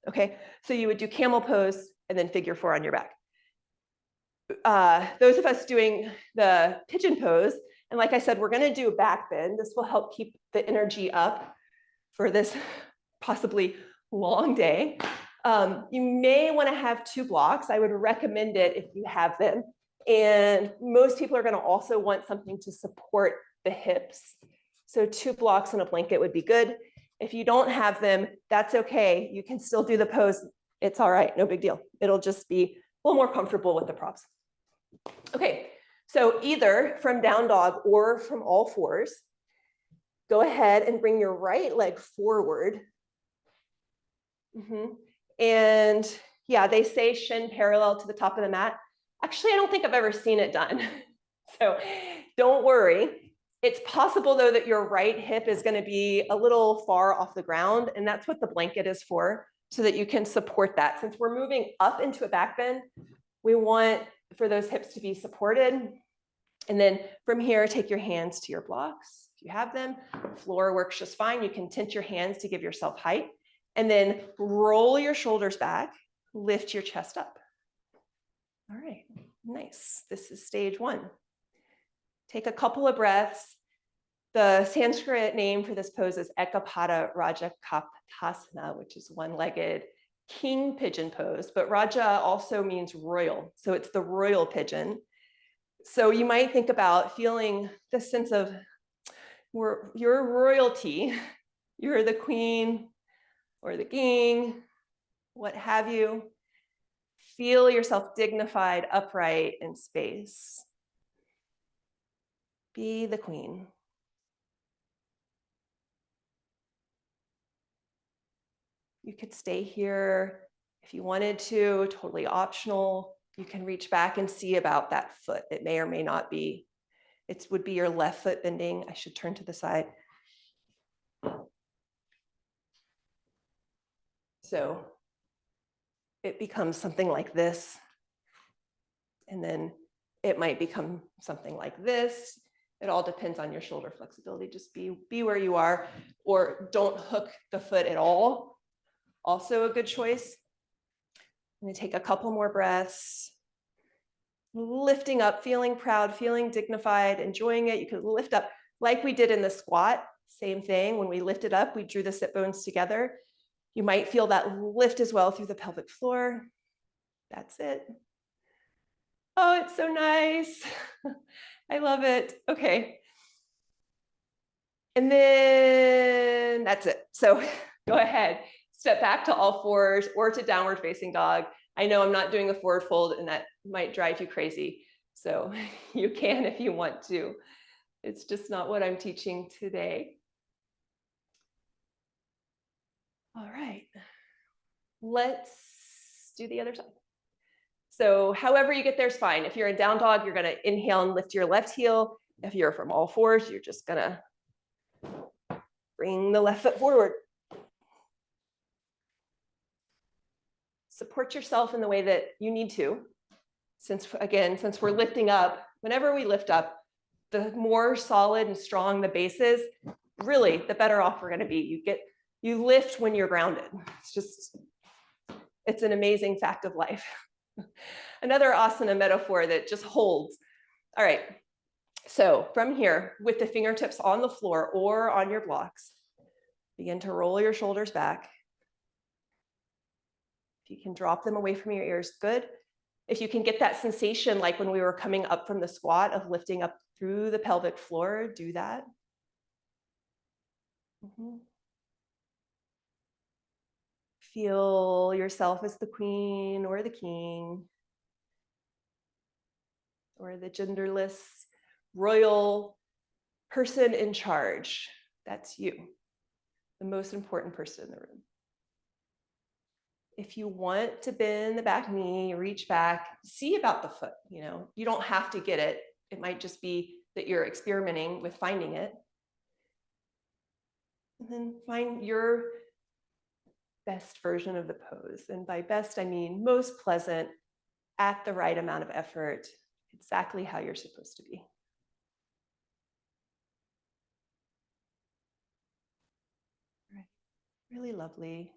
Okay, so you would do camel pose and then figure 4 on your back. Those of us doing the pigeon pose, and like I said, we're going to do a back bend. This will help keep the energy up for this possibly long day. You may want to have 2 blocks. I would recommend it if you have them. And most people are going to also want something to support the hips. So 2 blocks and a blanket would be good. If you don't have them, that's okay. You can still do the pose. It's all right, no big deal. It'll just be a little more comfortable with the props. Okay, so either from down dog or from all fours, go ahead and bring your right leg forward. And yeah, they say shin parallel to the top of the mat. Actually, I don't think I've ever seen it done. So don't worry. It's possible though that your right hip is going to be a little far off the ground, and that's what the blanket is for, so that you can support that. Since we're moving up into a back bend, we want for those hips to be supported. And then from here, take your hands to your blocks. If you have them, floor works just fine. You can tint your hands to give yourself height. And then roll your shoulders back, lift your chest up. All right, nice. This is stage 1. Take a couple of breaths. The Sanskrit name for this pose is Ekapada Rajakaptasana, which is one-legged king pigeon pose, but Raja also means royal. So it's the royal pigeon. So you might think about feeling the sense of your royalty. You're the queen or the king, what have you. Feel yourself dignified, upright, in space. Be the queen. You could stay here if you wanted to, totally optional. You can reach back and see about that foot. It may or may not be. It would be your left foot bending. I should turn to the side. So it becomes something like this. And then it might become something like this. It all depends on your shoulder flexibility. Just be where you are, or don't hook the foot at all. Also a good choice. I'm going to take a couple more breaths. Lifting up, feeling proud, feeling dignified, enjoying it. You could lift up like we did in the squat. Same thing. When we lifted up, we drew the sit bones together. You might feel that lift as well through the pelvic floor. That's it. Oh, it's so nice. I love it. Okay. And then that's it. So go ahead, step back to all fours or to downward facing dog. I know I'm not doing a forward fold, and that might drive you crazy. So you can if you want to. It's just not what I'm teaching today. All right. Let's do the other side. So however you get there is fine. If you're in down dog, you're going to inhale and lift your left heel. If you're from all fours, you're just going to bring the left foot forward. Support yourself in the way that you need to. Since we're lifting up, whenever we lift up, the more solid and strong the base is, really, the better off we're going to be. You lift when you're grounded. It's an amazing fact of life. Another asana metaphor that just holds. All right, so from here, with the fingertips on the floor or on your blocks, begin to roll your shoulders back. If you can drop them away from your ears, good. If you can get that sensation like when we were coming up from the squat of lifting up through the pelvic floor, do that. Feel yourself as the queen or the king, or the genderless royal person in charge. That's you, the most important person in the room. If you want to bend the back knee, reach back, see about the foot. You don't have to get it. It might just be that you're experimenting with finding it. And then find your best version of the pose. And by best, I mean most pleasant, at the right amount of effort, exactly how you're supposed to be. Right. Really lovely.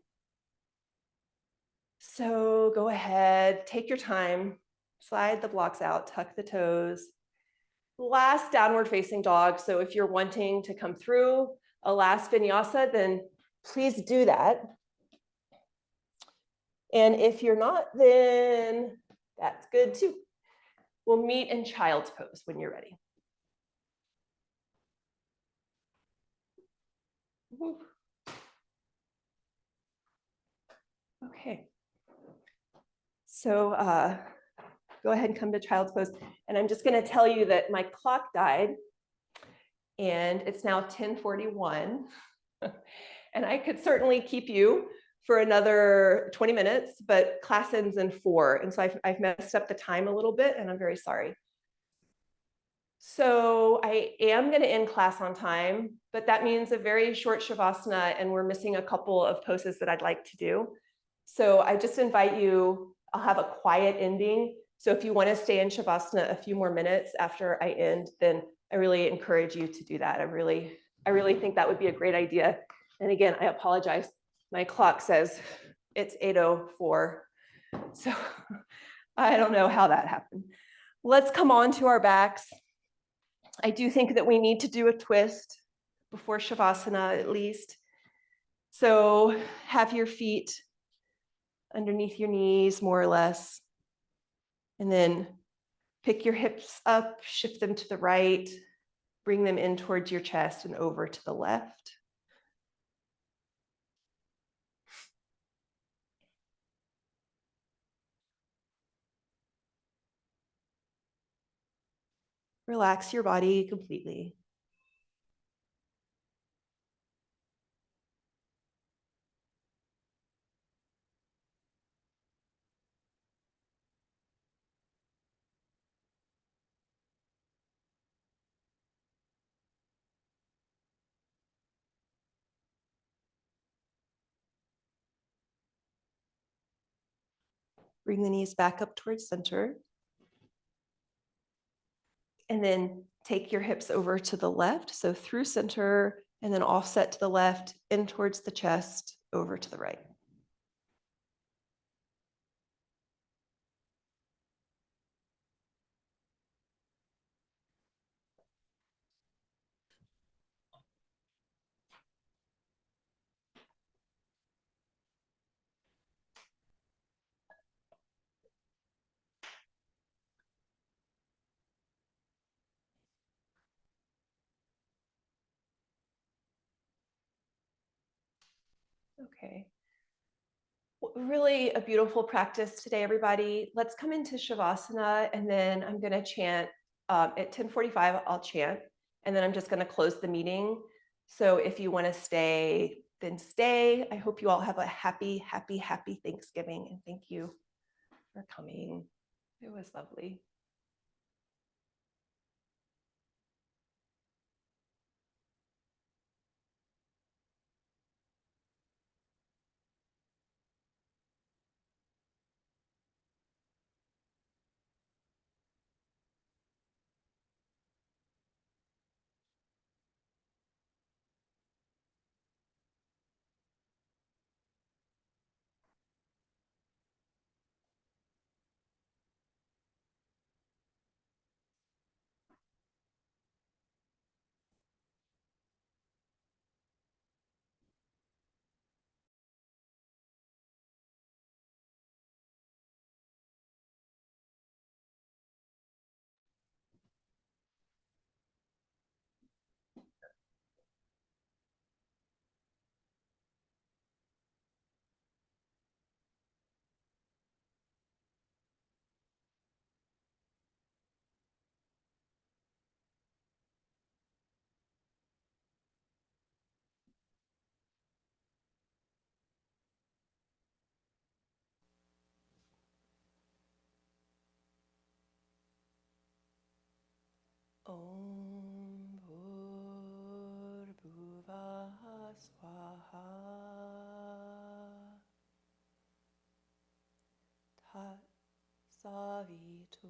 So go ahead, take your time, slide the blocks out, tuck the toes. Last downward facing dog. So if you're wanting to come through a last vinyasa, then please do that. And if you're not, then that's good too. We'll meet in child's pose when you're ready. Okay. So go ahead and come to child's pose. And I'm just going to tell you that my clock died and it's now 10:41. And I could certainly keep you for another 20 minutes, but class ends in 4. And so I've messed up the time a little bit and I'm very sorry. So I am going to end class on time, but that means a very short Shavasana and we're missing a couple of poses that I'd like to do. So I just invite you, I'll have a quiet ending. So if you want to stay in Shavasana a few more minutes after I end, then I really encourage you to do that. I really think that would be a great idea. And again, I apologize. My clock says it's 8:04. So I don't know how that happened. Let's come on to our backs. I do think that we need to do a twist before Shavasana at least. So have your feet underneath your knees, more or less. And then pick your hips up, shift them to the right, bring them in towards your chest and over to the left. Relax your body completely. Bring the knees back up towards center. And then take your hips over to the left. So through center and then offset to the left, in towards the chest, over to the right. Okay. Really a beautiful practice today, everybody. Let's come into Shavasana, and then I'm going to chant at 10:45. I'll chant, and then I'm just going to close the meeting. So if you want to stay, then stay. I hope you all have a happy, happy, happy Thanksgiving, and thank you for coming. It was lovely. Om Bhur-Bhuvah Swaha Tat Savitur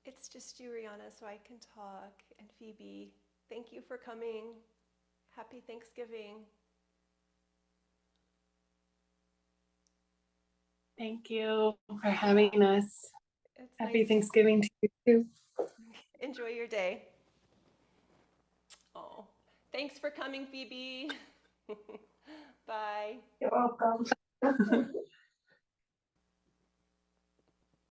It's just you, Rihanna, so I can talk. And Phoebe, thank you for coming. Happy Thanksgiving. Thank you for having us. It's Happy nice. Thanksgiving to you too. Enjoy your day. Oh, thanks for coming, Phoebe. Bye. You're welcome.